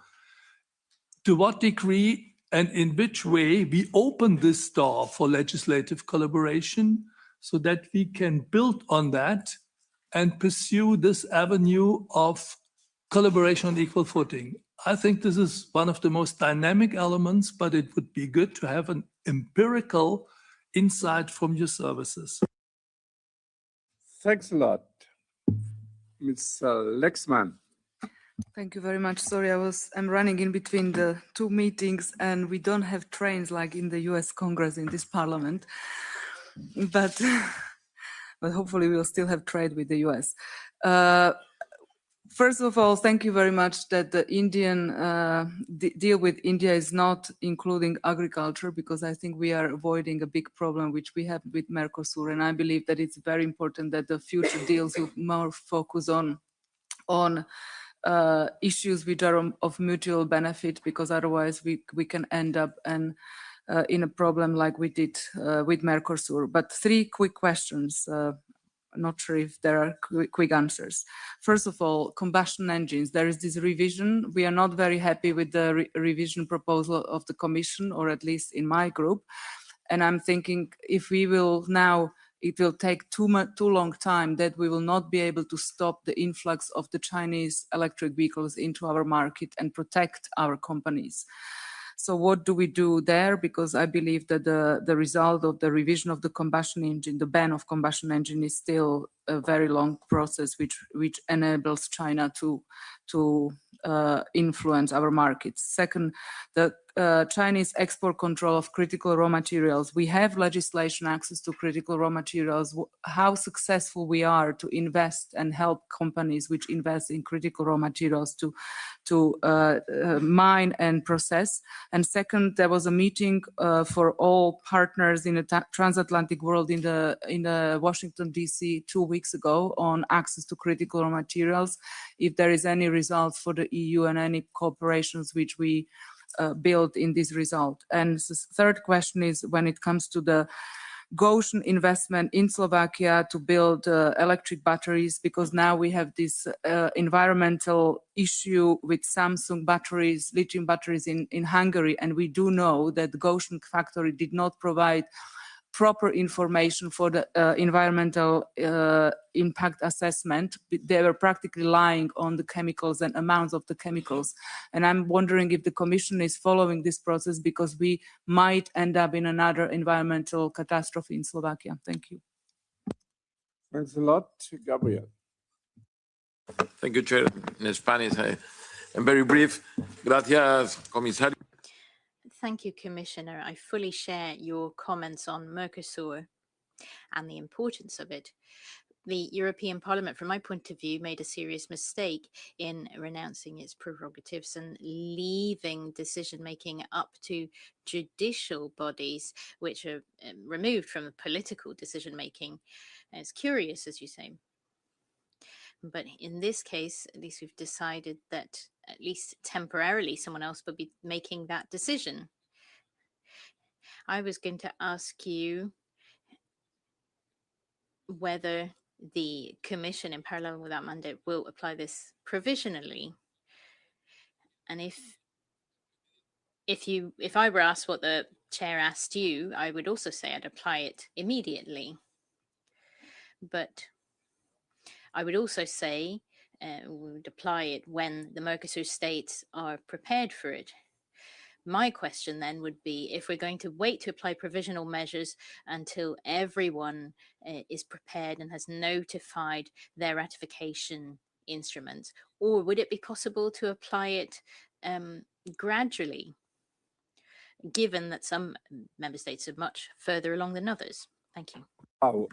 to what degree and in which way we open this door for legislative collaboration so that we can build on that and pursue this avenue of collaboration on equal footing. I think this is one of the most dynamic elements, but it would be good to have an empirical insight from your services. Thanks a lot. Ms. Lexman. Thank you very much. Sorry, I'm running in between the 2 meetings, and we don't have trains like in the US Congress in this parliament. But hopefully we'll still have trade with the US. First of all, thank you very much that the Indian deal with India is not including agriculture, because I think we are avoiding a big problem which we have with Mercosur, and I believe that it's very important that the future deals will more focus on issues which are of mutual benefit, because otherwise we can end up in a problem like we did with Mercosur. But 3 quick questions. I'm not sure if there are quick answers. First of all, combustion engines. There is this revision. We are not very happy with the revision proposal of the Commission, or at least in my group. And I'm thinking if we will now, it will take too long time, that we will not be able to stop the influx of the Chinese electric vehicles into our market and protect our companies. So what do we do there? Because I believe that the result of the revision of the combustion engine, the ban of combustion engine, is still a very long process, which enables China to influence our markets. Second, the Chinese export control of critical raw materials. We have legislation access to critical raw materials. How successful we are to invest and help companies which invest in critical raw materials to mine and process. And second, there was a meeting for all partners in the transatlantic world in the Washington DC 2 weeks ago on access to critical raw materials. If there is any results for the EU and any cooperations which we build in this result. And the third question is when it comes to the Goshen investment in Slovakia to build electric batteries, because now we have this environmental issue with Samsung batteries, lithium batteries in Hungary, and we do know that the Goshen factory did not provide proper information for the environmental impact assessment. They were practically lying on the chemicals and amounts of the chemicals. And I'm wondering if the Commission is following this process, because we might end up in another environmental catastrophe in Slovakia. Thank you. Thanks a lot. Gabriel. Thank you, Chair. In Spanish, I'm very brief. Gracias, comisario. Thank you, Commissioner. I fully share your comments on Mercosur and the importance of it. The European Parliament, from my point of view, made a serious mistake in renouncing its prerogatives and leaving decision-making up to judicial bodies, which are removed from political decision-making. It's curious, as you say. But in this case, at least we've decided that at least temporarily someone else will be making that decision. I was going to ask you whether the Commission, in parallel with that mandate, will apply this provisionally. And if I were asked what the chair asked you, I would also say I'd apply it immediately. But I would also say we would apply it when the Mercosur states are prepared for it. My question then would be, if we're going to wait to apply provisional measures until everyone is prepared and has notified their ratification instruments, or would it be possible to apply it gradually, given that some member states are much further along than others? Thank you. Wow.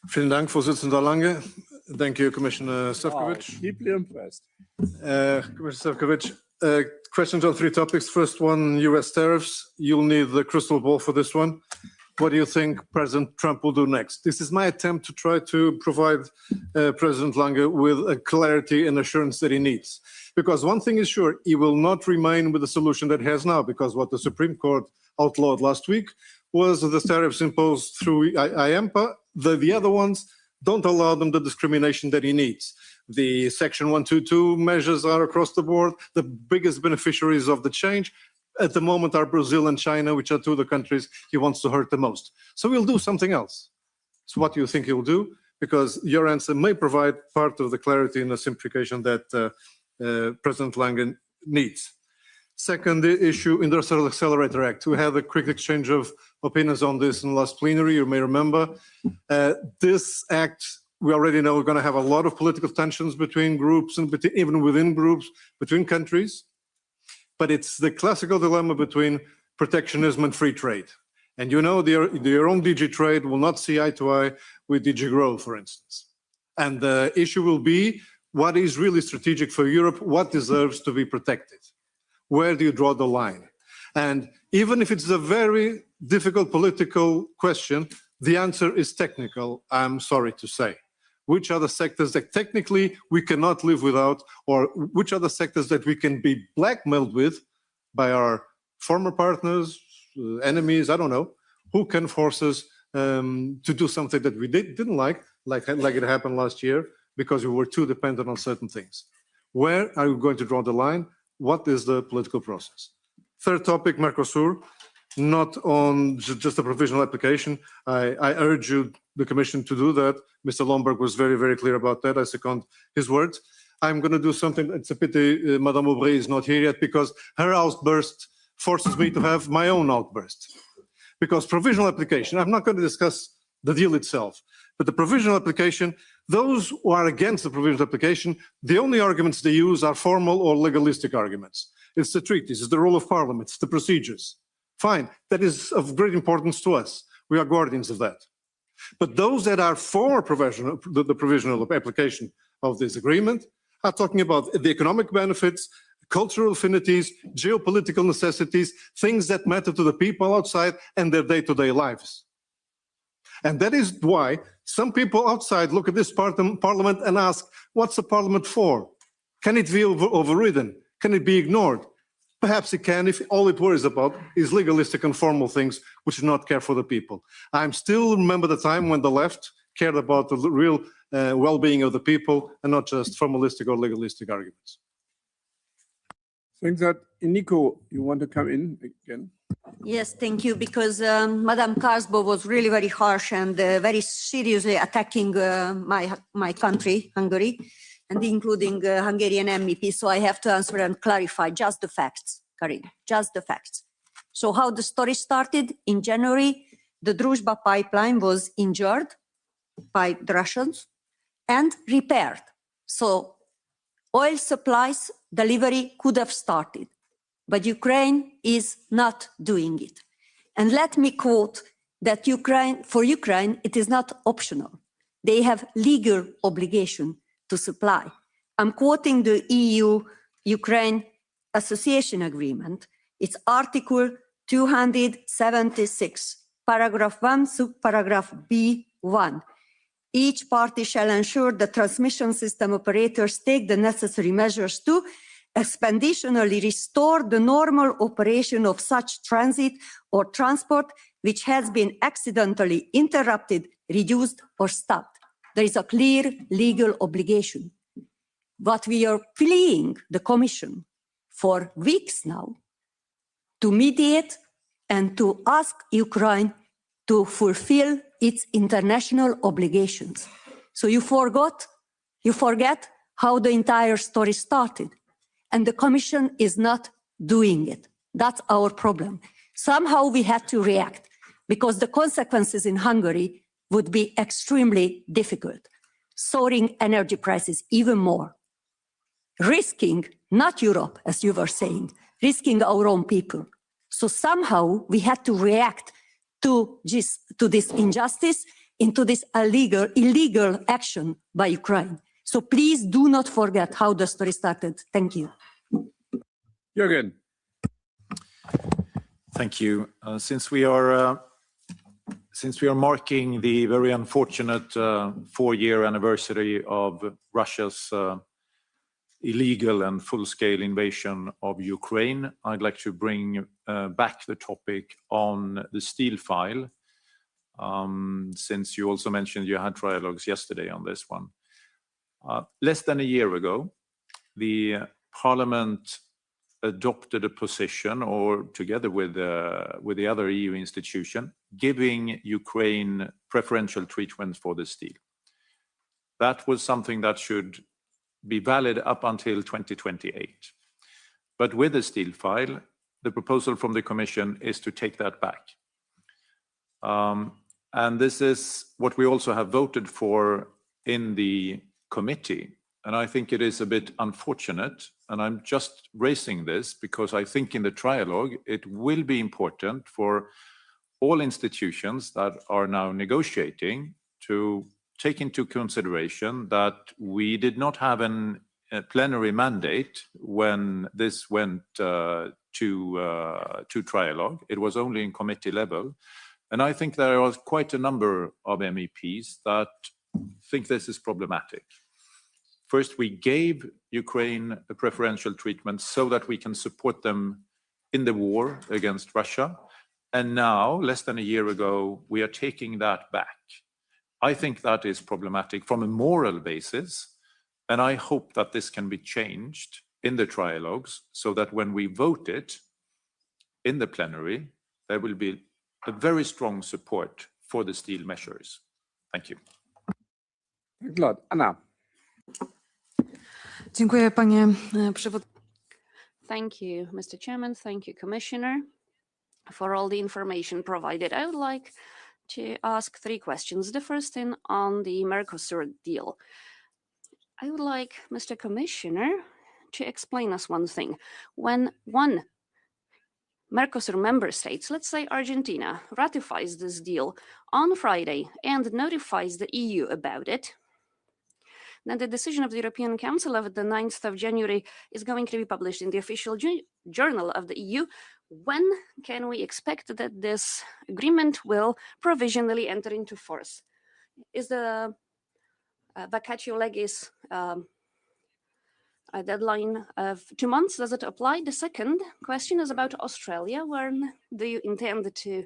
Vielen Dank, Vorsitzender Lange. Thank you, Commissioner Sefcovic. Wow. Deeply impressed. Commissioner Sefcovic, questions on 3 topics. First one, US tariffs. You'll need the crystal ball for this one. What do you think President Trump will do next? This is my attempt to try to provide President Lange with a clarity and assurance that he needs. Because one thing is sure, he will not remain with the solution that he has now, because what the Supreme Court outlawed last week was the tariffs imposed through IEEPA. The other ones don't allow them the discrimination that he needs. The Section 122 measures are across the board. The biggest beneficiaries of the change at the moment are Brazil and China, which are 2 of the countries he wants to hurt the most. So he'll do something else. So what do you think he'll do? Because your answer may provide part of the clarity and the simplification that President Lange needs. Second issue, Industrial Accelerator Act. We had a quick exchange of opinions on this in the last plenary, you may remember. This act, we already know we're going to have a lot of political tensions between groups and even within groups, between countries. But it's the classical dilemma between protectionism and free trade. And you know, your own DG Trade will not see eye to eye with DG Growth, for instance. And the issue will be, what is really strategic for Europe? What deserves to be protected? Where do you draw the line? And even if it's a very difficult political question, the answer is technical, I'm sorry to say. Which are the sectors that technically we cannot live without, or which are the sectors that we can be blackmailed with by our former partners, enemies, I don't know, who can force us to do something that we didn't like it happened last year, because we were too dependent on certain things. Where are we going to draw the line? What is the political process? Third topic, Mercosur, not on just a provisional application. I urge you, the Commission, to do that. Mr. Lomberg was very, very clear about that. I second his words. I'm going to do something. It's a pity Madame Aubry is not here yet, because her outburst forces me to have my own outburst. Because provisional application, I'm not going to discuss the deal itself, but the provisional application, those who are against the provisional application, the only arguments they use are formal or legalistic arguments. It's the treaties, it's the role of parliament, it's the procedures. Fine, that is of great importance to us. We are guardians of that. But those that are for the provisional application of this agreement are talking about the economic benefits, cultural affinities, geopolitical necessities, things that matter to the people outside and their day-to-day lives. And that is why some people outside look at this parliament and ask, what's the parliament for? Can it be overridden? Can it be ignored? Perhaps it can if all it worries about is legalistic and formal things which do not care for the people. I still remember the time when the left cared about the real well-being of the people and not just formalistic or legalistic arguments. I think that, Nico, you want to come in again? Yes, thank you, because Madame Karsbo was really very harsh and very seriously attacking my country, Hungary, and including Hungarian MEP. So I have to answer and clarify just the facts, Karin, just the facts. So how the story started in January, the Druzhba pipeline was injured by the Russians and repaired. So oil supplies delivery could have started, but Ukraine is not doing it. And let me quote that for Ukraine, it is not optional. They have legal obligation to supply. I'm quoting the EU-Ukraine Association Agreement. It's Article 276, paragraph 1, subparagraph B1. Each party shall ensure the transmission system operators take the necessary measures to expeditiously restore the normal operation of such transit or transport which has been accidentally interrupted, reduced, or stopped. There is a clear legal obligation. But we are pleading the Commission for weeks now to mediate and to ask Ukraine to fulfill its international obligations. So you forget how the entire story started. And the Commission is not doing it. That's our problem. Somehow we had to react because the consequences in Hungary would be extremely difficult. Soaring energy prices even more. Risking, not Europe, as you were saying, risking our own people. So somehow we had to react to this injustice, into this illegal action by Ukraine. So please do not forget how the story started. Thank you. Jürgen. Thank you. Since we are marking the very unfortunate 4-year anniversary of Russia's illegal and full-scale invasion of Ukraine, I'd like to bring back the topic on the steel file, since you also mentioned you had trialogues yesterday on this one. Less than a year ago, the Parliament adopted a position, or together with the other EU institution, giving Ukraine preferential treatment for the steel. That was something that should be valid up until 2028. But with the steel file, the proposal from the Commission is to take that back. And this is what we also have voted for in the committee. And I think it is a bit unfortunate, and I'm just raising this because I think in the trialogue, it will be important for all institutions that are now negotiating to take into consideration that we did not have a plenary mandate when this went to trialogue. It was only in committee level. And I think there are quite a number of MEPs that think this is problematic. First, we gave Ukraine a preferential treatment so that we can support them in the war against Russia. And now, less than a year ago, we are taking that back. I think that is problematic from a moral basis, and I hope that this can be changed in the trialogues so that when we vote it in the plenary, there will be a very strong support for the steel measures. Thank you. Thanks a lot. Anna. Dziękuję, panie przewodniczący. Thank you, Mr. Chairman. Thank you, Commissioner, for all the information provided. I would like to ask 3 questions. The first on the Mercosur deal. I would like, Mr. Commissioner, to explain us one thing. When one Mercosur member states, let's say Argentina, ratifies this deal on Friday and notifies the EU about it, then the decision of the European Council of the 9th of January is going to be published in the official journal of the EU. When can we expect that this agreement will provisionally enter into force? Is the vacatio legis a deadline of 2 months? Does it apply? The second question is about Australia. When do you intend to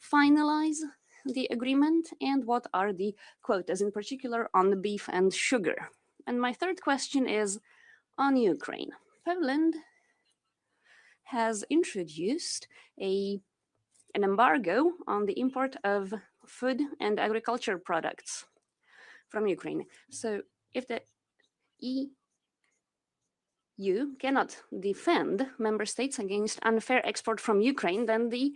finalize the agreement, and what are the quotas, in particular on beef and sugar? And my third question is on Ukraine. Poland has introduced an embargo on the import of food and agriculture products from Ukraine. So if the EU cannot defend member states against unfair export from Ukraine, then the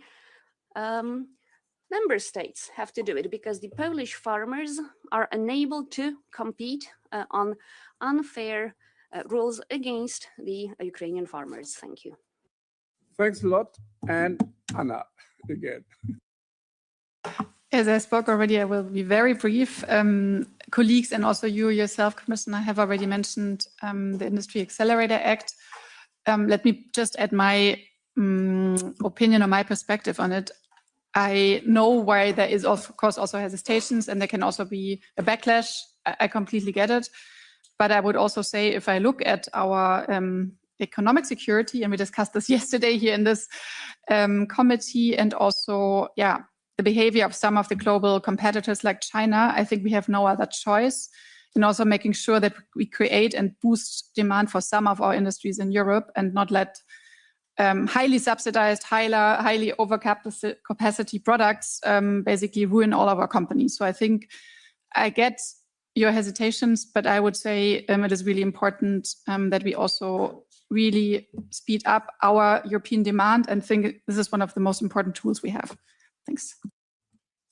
member states have to do it, because the Polish farmers are unable to compete on unfair rules against the Ukrainian farmers. Thank you. Thanks a lot. And Anna, again. As I spoke already, I will be very brief. Colleagues and also you yourself, Commissioner, have already mentioned the Industry Accelerator Act. Let me just add my opinion or my perspective on it. I know why there is, of course, also hesitations, and there can also be a backlash. I completely get it. But I would also say, if I look at our economic security, and we discussed this yesterday here in this committee, and also, the behavior of some of the global competitors like China, I think we have no other choice. And also making sure that we create and boost demand for some of our industries in Europe, and not let highly subsidized, highly overcapacity products basically ruin all of our companies. So I think I get your hesitations, but I would say it is really important that we also really speed up our European demand, and think this is one of the most important tools we have. Thanks.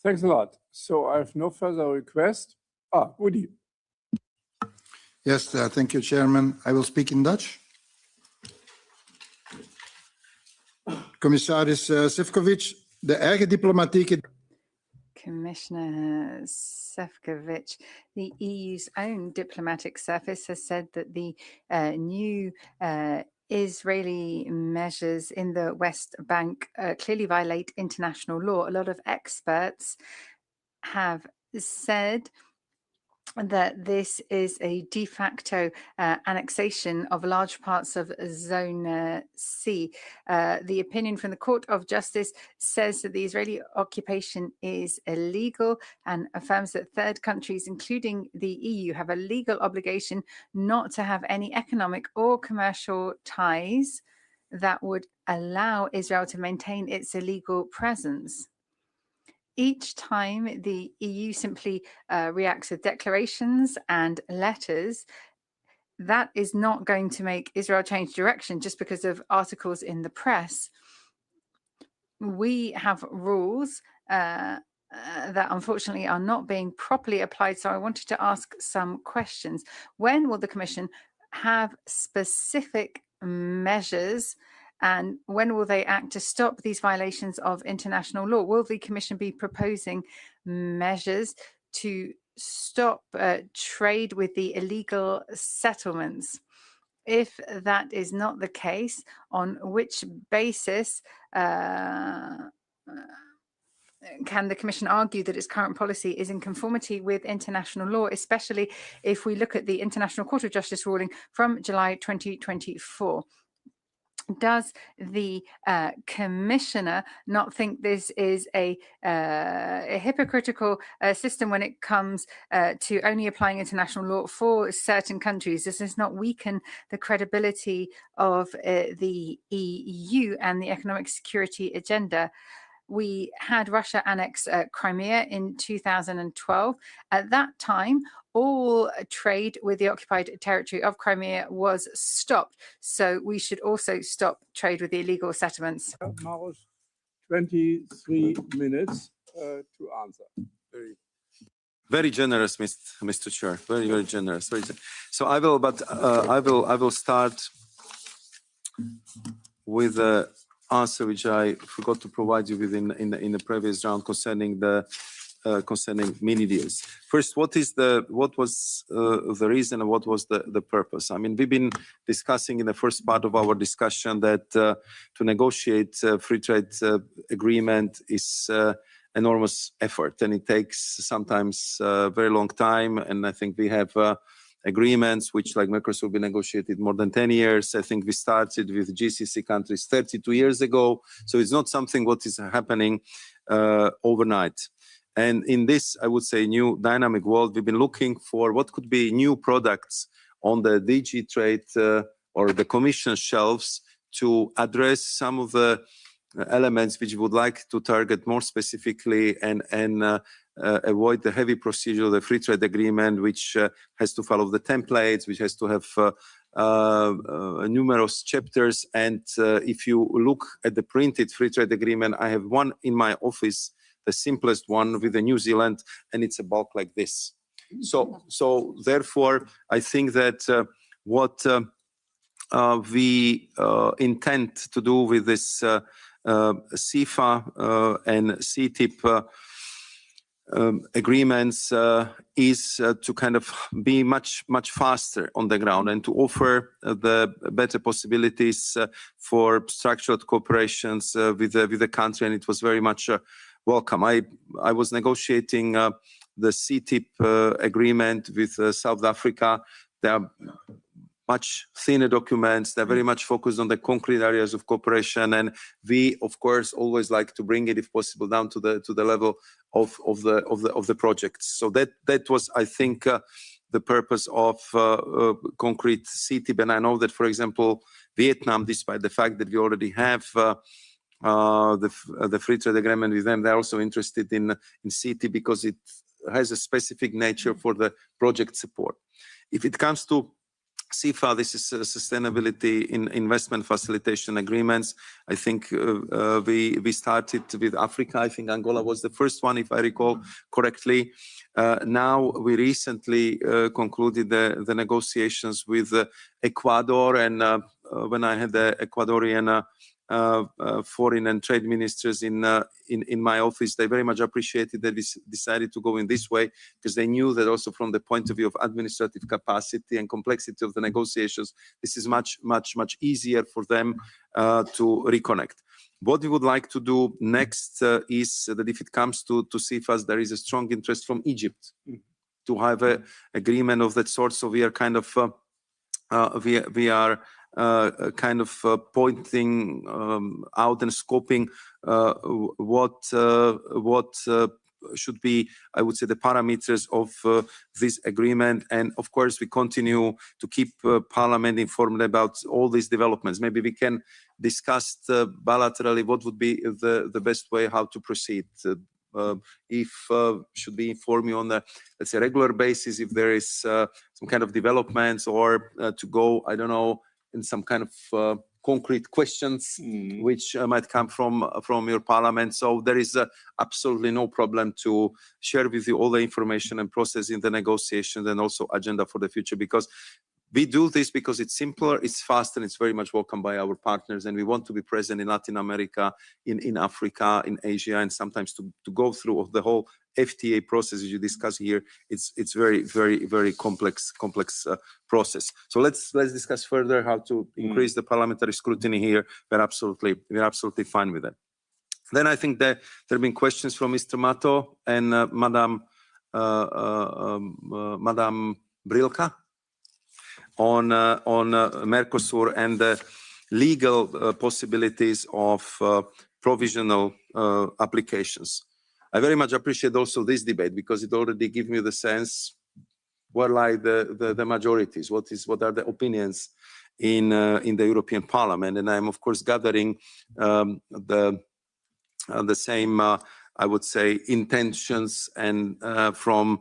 Thanks a lot. So I have no further request. Udi. Yes, thank you, Chairman. I will speak in Dutch. Commissaris Sefcovic, de eigen diplomatieke... Commissioner Sefcovic, the EU's own diplomatic service has said that the new Israeli measures in the West Bank clearly violate international law. A lot of experts have said that this is a de facto annexation of large parts of Zone C. The opinion from the Court of Justice says that the Israeli occupation is illegal, and affirms that third countries, including the EU, have a legal obligation not to have any economic or commercial ties that would allow Israel to maintain its illegal presence. Each time the EU simply reacts with declarations and letters, that is not going to make Israel change direction just because of articles in the press. We have rules that unfortunately are not being properly applied. So I wanted to ask some questions. When will the Commission have specific measures, and when will they act to stop these violations of international law? Will the Commission be proposing measures to stop trade with the illegal settlements? If that is not the case, on which basis can the Commission argue that its current policy is in conformity with international law, especially if we look at the International Court of Justice ruling from July 2024? Does the Commissioner not think this is a hypocritical system when it comes to only applying international law for certain countries? Does this not weaken the credibility of the EU and the economic security agenda? We had Russia annex Crimea in 2012. At that time, all trade with the occupied territory of Crimea was stopped. So we should also stop trade with the illegal settlements. Maros, 23 minutes to answer. Very generous, Mr. Chair. Very, very generous. So I will start with the answer which I forgot to provide you with in the previous round concerning mini deals. First, what was the reason and what was the purpose? I mean, we've been discussing in the first part of our discussion that to negotiate a free trade agreement is enormous effort, and it takes sometimes a very long time. And I think we have agreements which, like Mercosur, we negotiated more than 10 years. I think we started with GCC countries 32 years ago. So it's not something what is happening overnight. And in this, I would say, new dynamic world, we've been looking for what could be new products on the DG trade or the Commission shelves to address some of the elements which we would like to target more specifically and avoid the heavy procedure of the free trade agreement, which has to follow the templates, which has to have numerous chapters. And if you look at the printed free trade agreement, I have one in my office, the simplest one with the New Zealand, and it's a bulk like this. So therefore, I think that what we intend to do with this CEFA and CTIP agreements is to kind of be much faster on the ground and to offer the better possibilities for structured cooperations with the country, and it was very much welcome. I was negotiating the CTIP agreement with South Africa. There are much thinner documents. They're very much focused on the concrete areas of cooperation, and we, of course, always like to bring it, if possible, down to the level of the projects. So that was, I think, the purpose of concrete CTIP. And I know that, for example, Vietnam, despite the fact that we already have the free trade agreement with them, they're also interested in CTIP because it has a specific nature for the project support. If it comes to CEFA, this is sustainability in investment facilitation agreements. I think we started with Africa. I think Angola was the first one, if I recall correctly. Now we recently concluded the negotiations with Ecuador, and when I had the Ecuadorian foreign and trade ministers in my office, they very much appreciated that we decided to go in this way, because they knew that also from the point of view of administrative capacity and complexity of the negotiations, this is much easier for them to reconnect. What we would like to do next is that if it comes to CEFAs, there is a strong interest from Egypt to have an agreement of that sort. So we are kind of pointing out and scoping what should be, I would say, the parameters of this agreement. And of course, we continue to keep Parliament informed about all these developments. Maybe we can discuss bilaterally what would be the best way how to proceed. Should we inform you on the, let's say, regular basis if there is some kind of developments, or to go, I don't know, in some kind of concrete questions which might come from your Parliament. So there is absolutely no problem to share with you all the information and process in the negotiations and also agenda for the future, because we do this because it's simpler, it's faster, and it's very much welcomed by our partners. And we want to be present in Latin America, in Africa, in Asia, and sometimes to go through the whole FTA process as you discuss here. It's very complex process. So let's discuss further how to increase the parliamentary scrutiny here. We're absolutely fine with that. Then I think that there have been questions from Mr. Mato and Madam Brilka on Mercosur and the legal possibilities of provisional applications. I very much appreciate also this debate, because it already gives me the sense where lie the majorities, what are the opinions in the European Parliament. And I'm of course gathering the same I would say intentions and from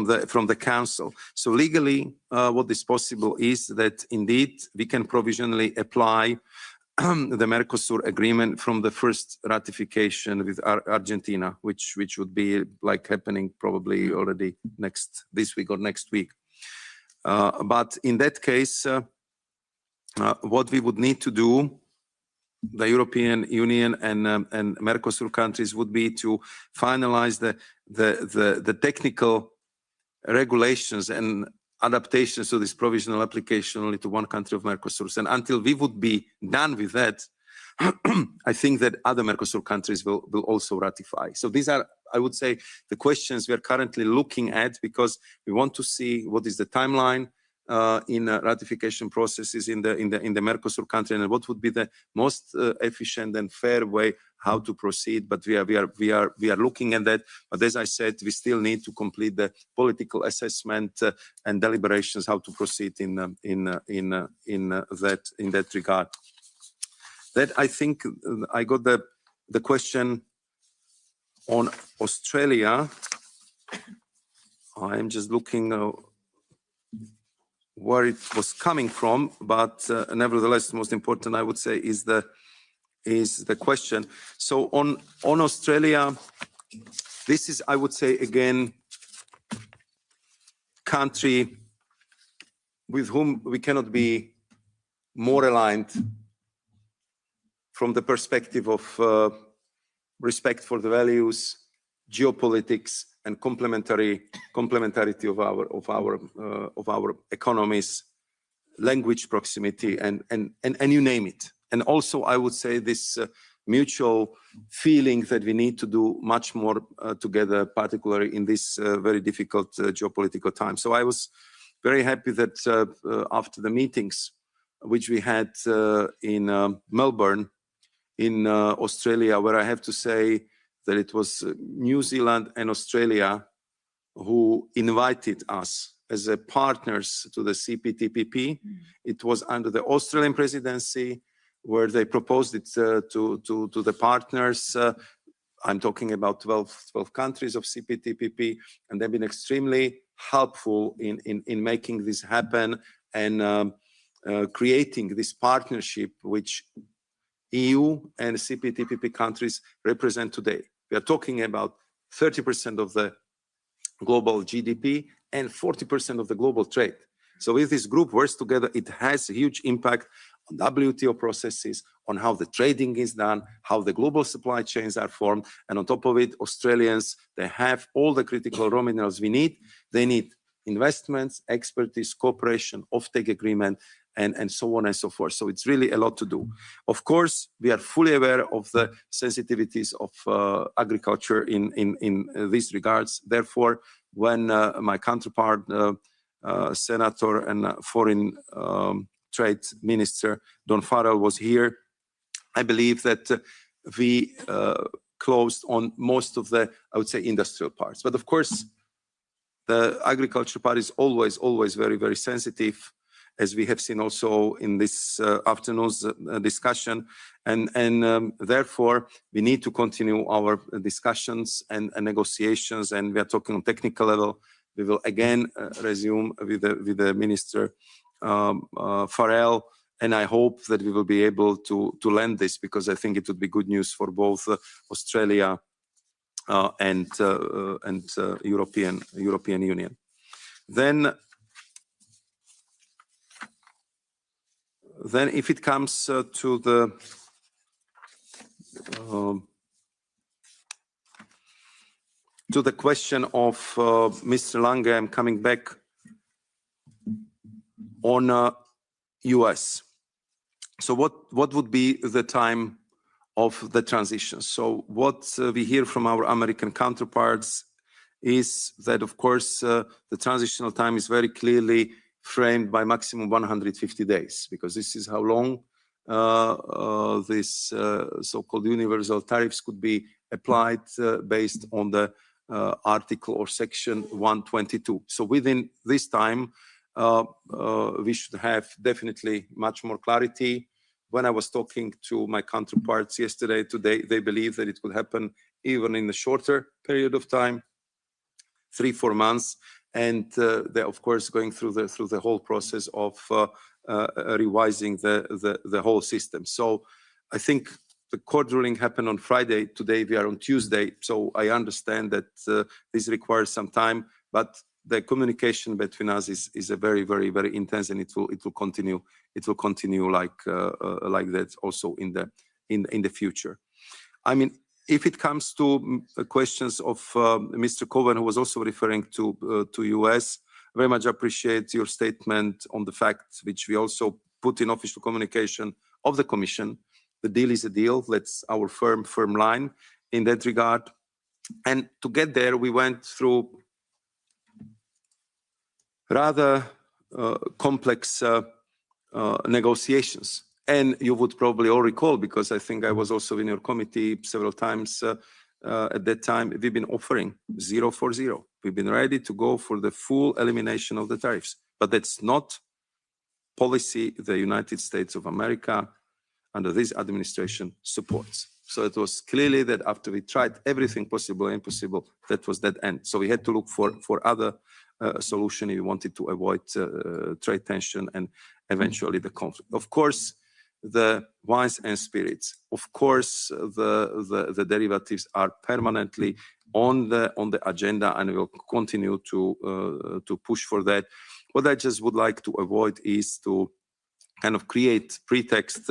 the Council. So legally, what is possible is that indeed we can provisionally apply the Mercosur agreement from the first ratification with Argentina, which would be like happening probably already this week or next week. But in that case, what we would need to do, the European Union and Mercosur countries, would be to finalize the technical regulations and adaptations to this provisional application only to one country of Mercosur. And until we would be done with that, I think that other Mercosur countries will also ratify. So these are, I would say, the questions we are currently looking at, because we want to see what is the timeline in ratification processes in the Mercosur country, and what would be the most efficient and fair way how to proceed. But we are looking at that. But as I said, we still need to complete the political assessment and deliberations how to proceed in that regard. That, I think, I got the question on Australia. I am just looking where it was coming from, but nevertheless, the most important, I would say, is the question. So on Australia, this is, I would say, again, country with whom we cannot be more aligned from the perspective of respect for the values, geopolitics, and complementarity of our economies, language proximity, and you name it. And also, I would say, this mutual feeling that we need to do much more together, particularly in this very difficult geopolitical time. So I was very happy that after the meetings which we had in Melbourne, in Australia, where I have to say that it was New Zealand and Australia who invited us as partners to the CPTPP. It was under the Australian presidency where they proposed it to the partners. I'm talking about 12 countries of CPTPP, and they've been extremely helpful in making this happen and creating this partnership which EU and CPTPP countries represent today. We are talking about 30% of the global GDP and 40% of the global trade. So if this group works together, it has a huge impact on WTO processes, on how the trading is done, how the global supply chains are formed. And on top of it, Australians, they have all the critical raw minerals we need. They need investments, expertise, cooperation, offtake agreement, and so on and so forth. So it's really a lot to do. Of course, we are fully aware of the sensitivities of agriculture in these regards. Therefore, when my counterpart, Senator and Foreign Trade Minister Don Farrell was here, I believe that we closed on most of the, I would say, industrial parts. But of course, the agriculture part is always very, very sensitive, as we have seen also in this afternoon's discussion. And therefore, we need to continue our discussions and negotiations, and we are talking on technical level. We will again resume with the Minister Farrell, and I hope that we will be able to land this, because I think it would be good news for both Australia and European Union. Then if it comes to the question of Mr. Lange, I'm coming back on US. So what would be the time of the transition? So what we hear from our American counterparts is that, of course, the transitional time is very clearly framed by maximum 150 days, because this is how long this so-called universal tariffs could be applied based on the article or section 122. So within this time, we should have definitely much more clarity. When I was talking to my counterparts yesterday, today, they believe that it could happen even in a shorter period of time, 3-4 months. And they're, of course, going through the whole process of revising the whole system. So I think the court ruling happened on Friday. Today we are on Tuesday. So I understand that this requires some time, but the communication between us is a very, very, very intense, and it will continue. It will continue like that also in the future. I mean, if it comes to questions of Mr. Cohen, who was also referring to US, very much appreciate your statement on the fact, which we also put in official communication of the Commission. The deal is a deal. That's our firm line in that regard. And to get there, we went through rather complex negotiations. And you would probably all recall, because I think I was also in your committee several times at that time, we've been offering 0 for 0. We've been ready to go for the full elimination of the tariffs. But that's not policy the United States of America under this administration supports. So it was clearly that after we tried everything possible and impossible, that was that end. So we had to look for other solution if we wanted to avoid trade tension and eventually the conflict. Of course, the wines and spirits. Of course, the derivatives are permanently on the agenda, and we will continue to push for that. What I just would like to avoid is to kind of create pretext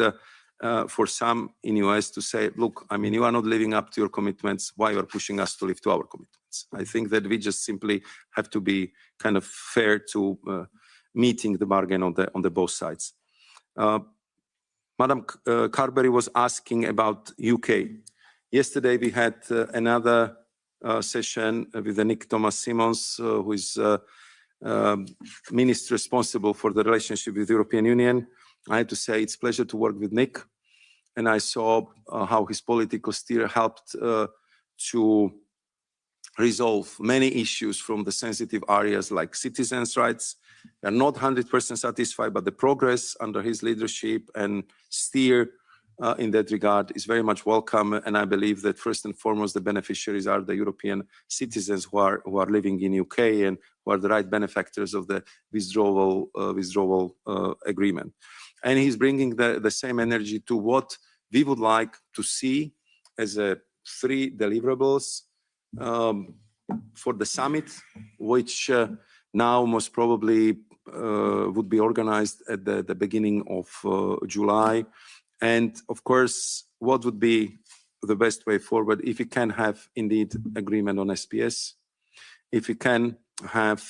for some in US to say, look, I mean, you are not living up to your commitments. Why you are pushing us to live to our commitments? I think that we just simply have to be kind of fair to meeting the bargain on the both sides. Madam Carberry was asking about UK. Yesterday we had another session with Nick Thomas-Simons, who is minister responsible for the relationship with the European Union. I have to say it's a pleasure to work with Nick, and I saw how his political steer helped to resolve many issues from the sensitive areas like citizens' rights. We are not 100% satisfied, but the progress under his leadership and steer in that regard is very much welcome. And I believe that first and foremost, the beneficiaries are the European citizens who are living in UK and who are the right benefactors of the withdrawal agreement. And he's bringing the same energy to what we would like to see as 3 deliverables for the summit, which now most probably would be organized at the beginning of July. And of course, what would be the best way forward if we can have indeed agreement on SPS, if we can have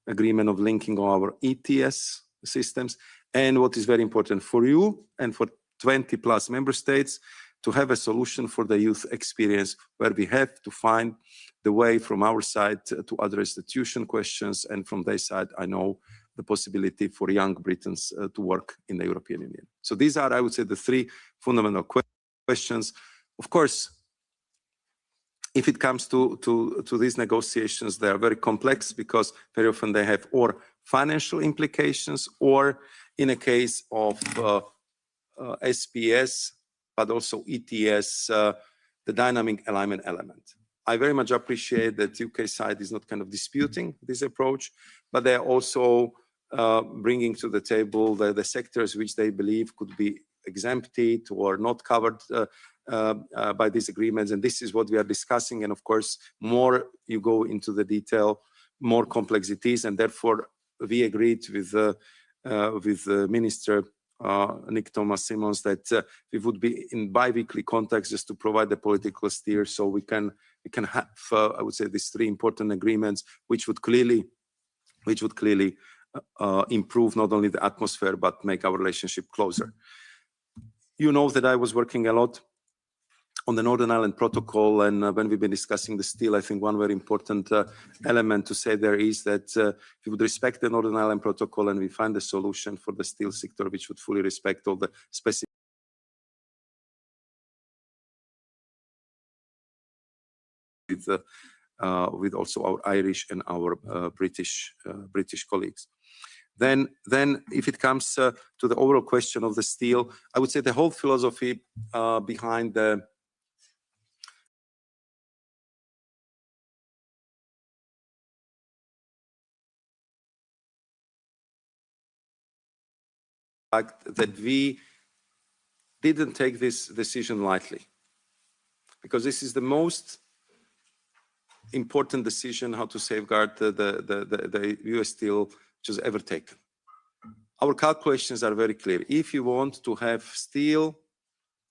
agreement of linking our ETS systems, and what is very important for you and for 20 plus member states, to have a solution for the youth experience, where we have to find the way from our side to address the tuition questions, and from their side, I know the possibility for young Britons to work in the European Union. So these are, I would say, the 3 fundamental questions. Of course, if it comes to these negotiations, they are very complex, because very often they have or financial implications, or in a case of SPS, but also ETS, the dynamic alignment element. I very much appreciate that UK side is not kind of disputing this approach, but they are also bringing to the table the sectors which they believe could be exempted or not covered by these agreements. And this is what we are discussing. And of course, more you go into the detail, more complex it is. And therefore, we agreed with Minister Nick Thomas-Simons that we would be in bi-weekly contacts just to provide the political steer, so we can have, I would say, these 3 important agreements, which would clearly improve not only the atmosphere, but make our relationship closer. You know that I was working a lot on the Northern Ireland Protocol, and when we've been discussing the steel, I think one very important element to say there is that we would respect the Northern Ireland Protocol, and we find a solution for the steel sector which would fully respect all the specific with also our Irish and our British colleagues. Then if it comes to the overall question of the steel, I would say the whole philosophy behind the fact that we didn't take this decision lightly, because this is the most important decision how to safeguard the US steel which was ever taken. Our calculations are very clear. If you want to have steel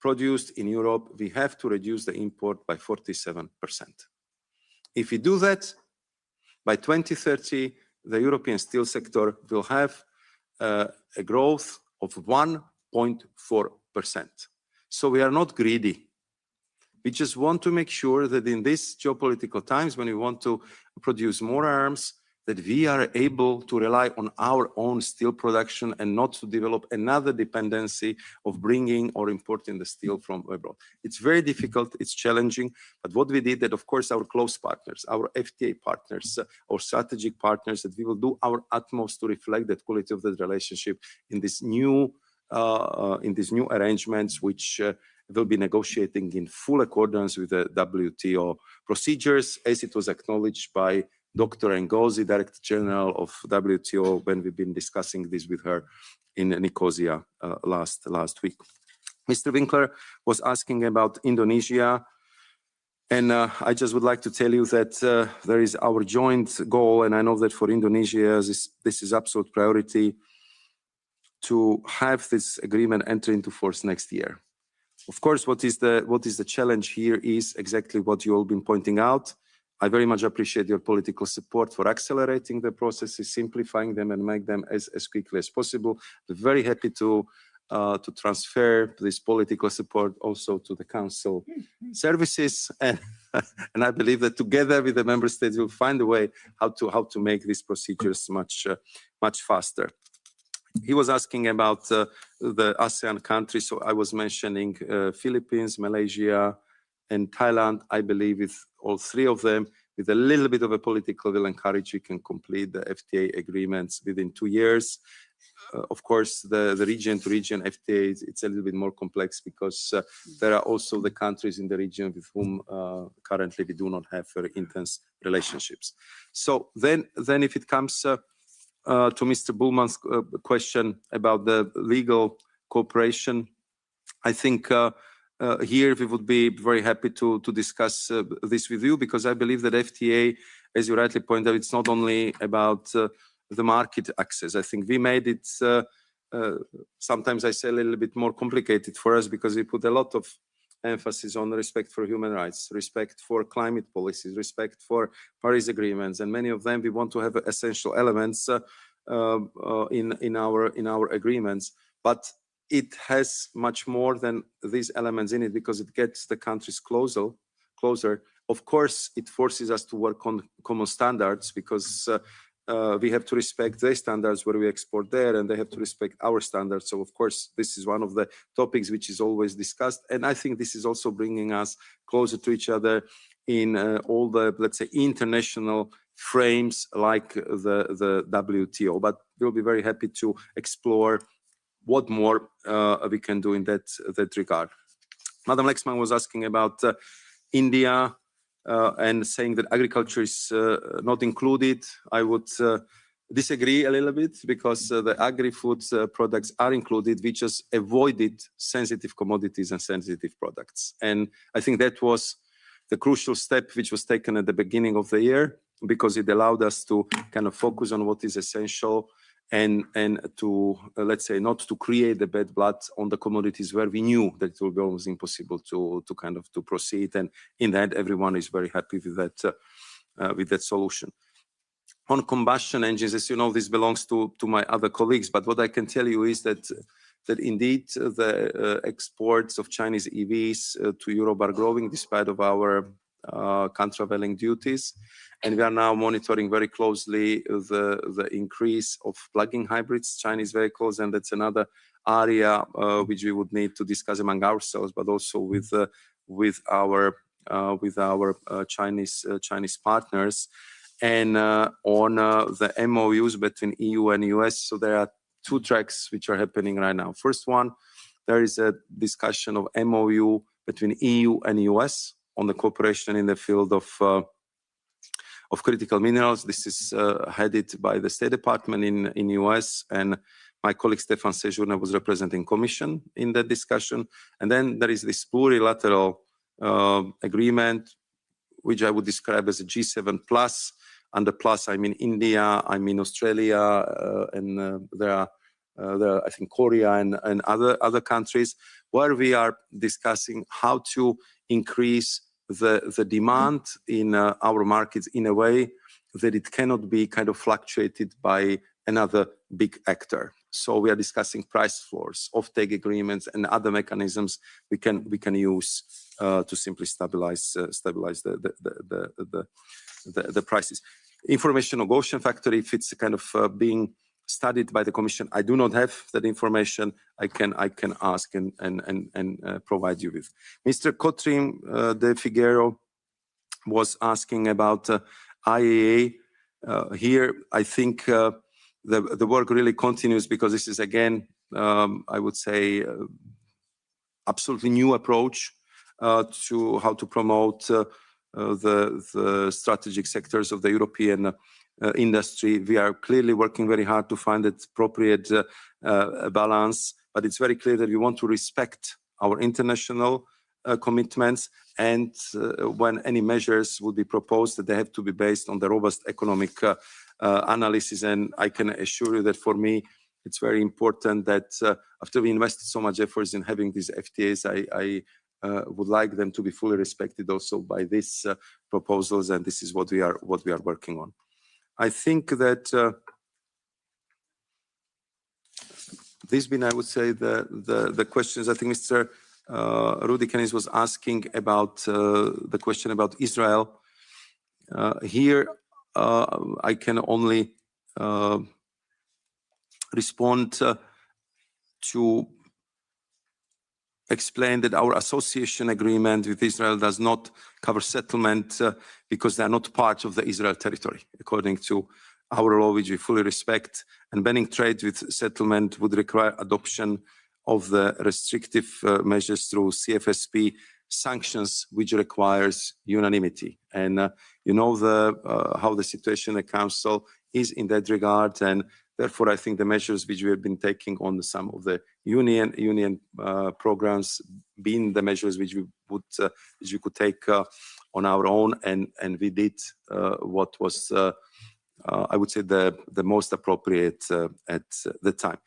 produced in Europe, we have to reduce the import by 47%. If we do that, by 2030, the European steel sector will have a growth of 1.4%. So we are not greedy. We just want to make sure that in these geopolitical times, when we want to produce more arms, that we are able to rely on our own steel production and not to develop another dependency of bringing or importing the steel from abroad. It's very difficult, it's challenging, but what we did that, of course, our close partners, our FTA partners, our strategic partners, that we will do our utmost to reflect that quality of the relationship in this new arrangements, which will be negotiating in full accordance with the WTO procedures, as it was acknowledged by Dr. Ngozi, Director General of WTO, when we've been discussing this with her in Nicosia last week. Mr. Winkler was asking about Indonesia, and I just would like to tell you that there is our joint goal, and I know that for Indonesia this is absolute priority, to have this agreement enter into force next year. Of course, what is the challenge here is exactly what you all been pointing out. I very much appreciate your political support for accelerating the processes, simplifying them, and make them as quickly as possible. We're very happy to transfer this political support also to the Council services, and I believe that together with the Member States, we'll find a way how to make these procedures much faster. He was asking about the ASEAN countries, so I was mentioning Philippines, Malaysia, and Thailand. I believe with all three of them, with a little bit of a political will and courage, we can complete the FTA agreements within 2 years. Of course, the region-to-region FTA, it's a little bit more complex because there are also the countries in the region with whom currently we do not have very intense relationships. So then if it comes to Mr. Bullman's question about the legal cooperation, I think here we would be very happy to discuss this with you, because I believe that FTA, as you rightly point out, it's not only about the market access. I think we made it, sometimes I say a little bit more complicated for us, because we put a lot of emphasis on respect for human rights, respect for climate policies, respect for Paris agreements, and many of them we want to have essential elements in our agreements. But it has much more than these elements in it, because it gets the countries closer. Of course, it forces us to work on common standards, because we have to respect their standards where we export there, and they have to respect our standards. So, of course, this is one of the topics which is always discussed. And I think this is also bringing us closer to each other in all the, let's say, international frames like the WTO. But we'll be very happy to explore what more we can do in that regard. Madam Lexman was asking about India and saying that agriculture is not included. I would disagree a little bit, because the agri-food products are included. We just avoided sensitive commodities and sensitive products. And I think that was the crucial step which was taken at the beginning of the year, because it allowed us to kind of focus on what is essential, and to, let's say, not to create the bad blood on the commodities where we knew that it would be almost impossible to proceed. And in that, everyone is very happy with that solution. On combustion engines, as you know, this belongs to my other colleagues, but what I can tell you is that indeed the exports of Chinese EVs to Europe are growing despite of our countervailing duties. And we are now monitoring very closely the increase of plug-in hybrids, Chinese vehicles, and that's another area which we would need to discuss among ourselves, but also with our Chinese partners. And on the MOUs between EU and US, so there are two tracks which are happening right now. First one, there is a discussion of MOU between EU and US on the cooperation in the field of critical minerals. This is headed by the State Department in US, and My colleague Stefan Sejourne was representing Commission in that discussion. And then there is this plurilateral agreement, which I would describe as a G7 plus. Under plus, I mean India, I mean Australia, and there are, I think, Korea and other countries, where we are discussing how to increase the demand in our markets in a way that it cannot be kind of fluctuated by another big actor. So we are discussing price floors, offtake agreements, and other mechanisms we can use to simply stabilize the prices. Information negotiation factor, if it's kind of being studied by the Commission, I do not have that information. I can ask and provide you with. Mr. Cotrim de Figueiredo was asking about IAA. Here, I think the work really continues, because this is, again, I would say, absolutely new approach to how to promote the strategic sectors of the European industry. We are clearly working very hard to find that appropriate balance, but it's very clear that we want to respect our international commitments, and when any measures will be proposed, that they have to be based on the robust economic analysis. And I can assure you that for me, it's very important that after we invested so much efforts in having these FTAs, I would like them to be fully respected also by these proposals, and this is what we are working on. I think that these been, I would say, the questions. I think Mr. Rudi Kennis was asking about the question about Israel. Here, I can only respond to explain that our association agreement with Israel does not cover settlement because they are not part of the Israel territory, according to our law, which we fully respect. And banning trade with settlement would require adoption of the restrictive measures through CFSP sanctions, which requires unanimity. And you know how the situation in the Council is in that regard, and therefore I think the measures which we have been taking on some of the union programs, being the measures which we could take on our own, and we did what was I would say the most appropriate at the time.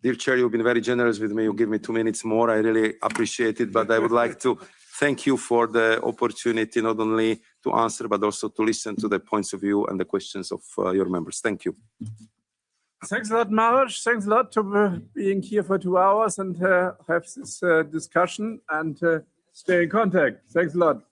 Dear Chair, you've been very generous with me. You give me 2 minutes more. I really appreciate it, but I would like to thank you for the opportunity not only to answer, but also to listen to the points of view and the questions of your members. Thank you. Thanks a lot, Maros. Thanks a lot for being here for 2 hours and have this discussion, and stay in contact. Thanks a lot.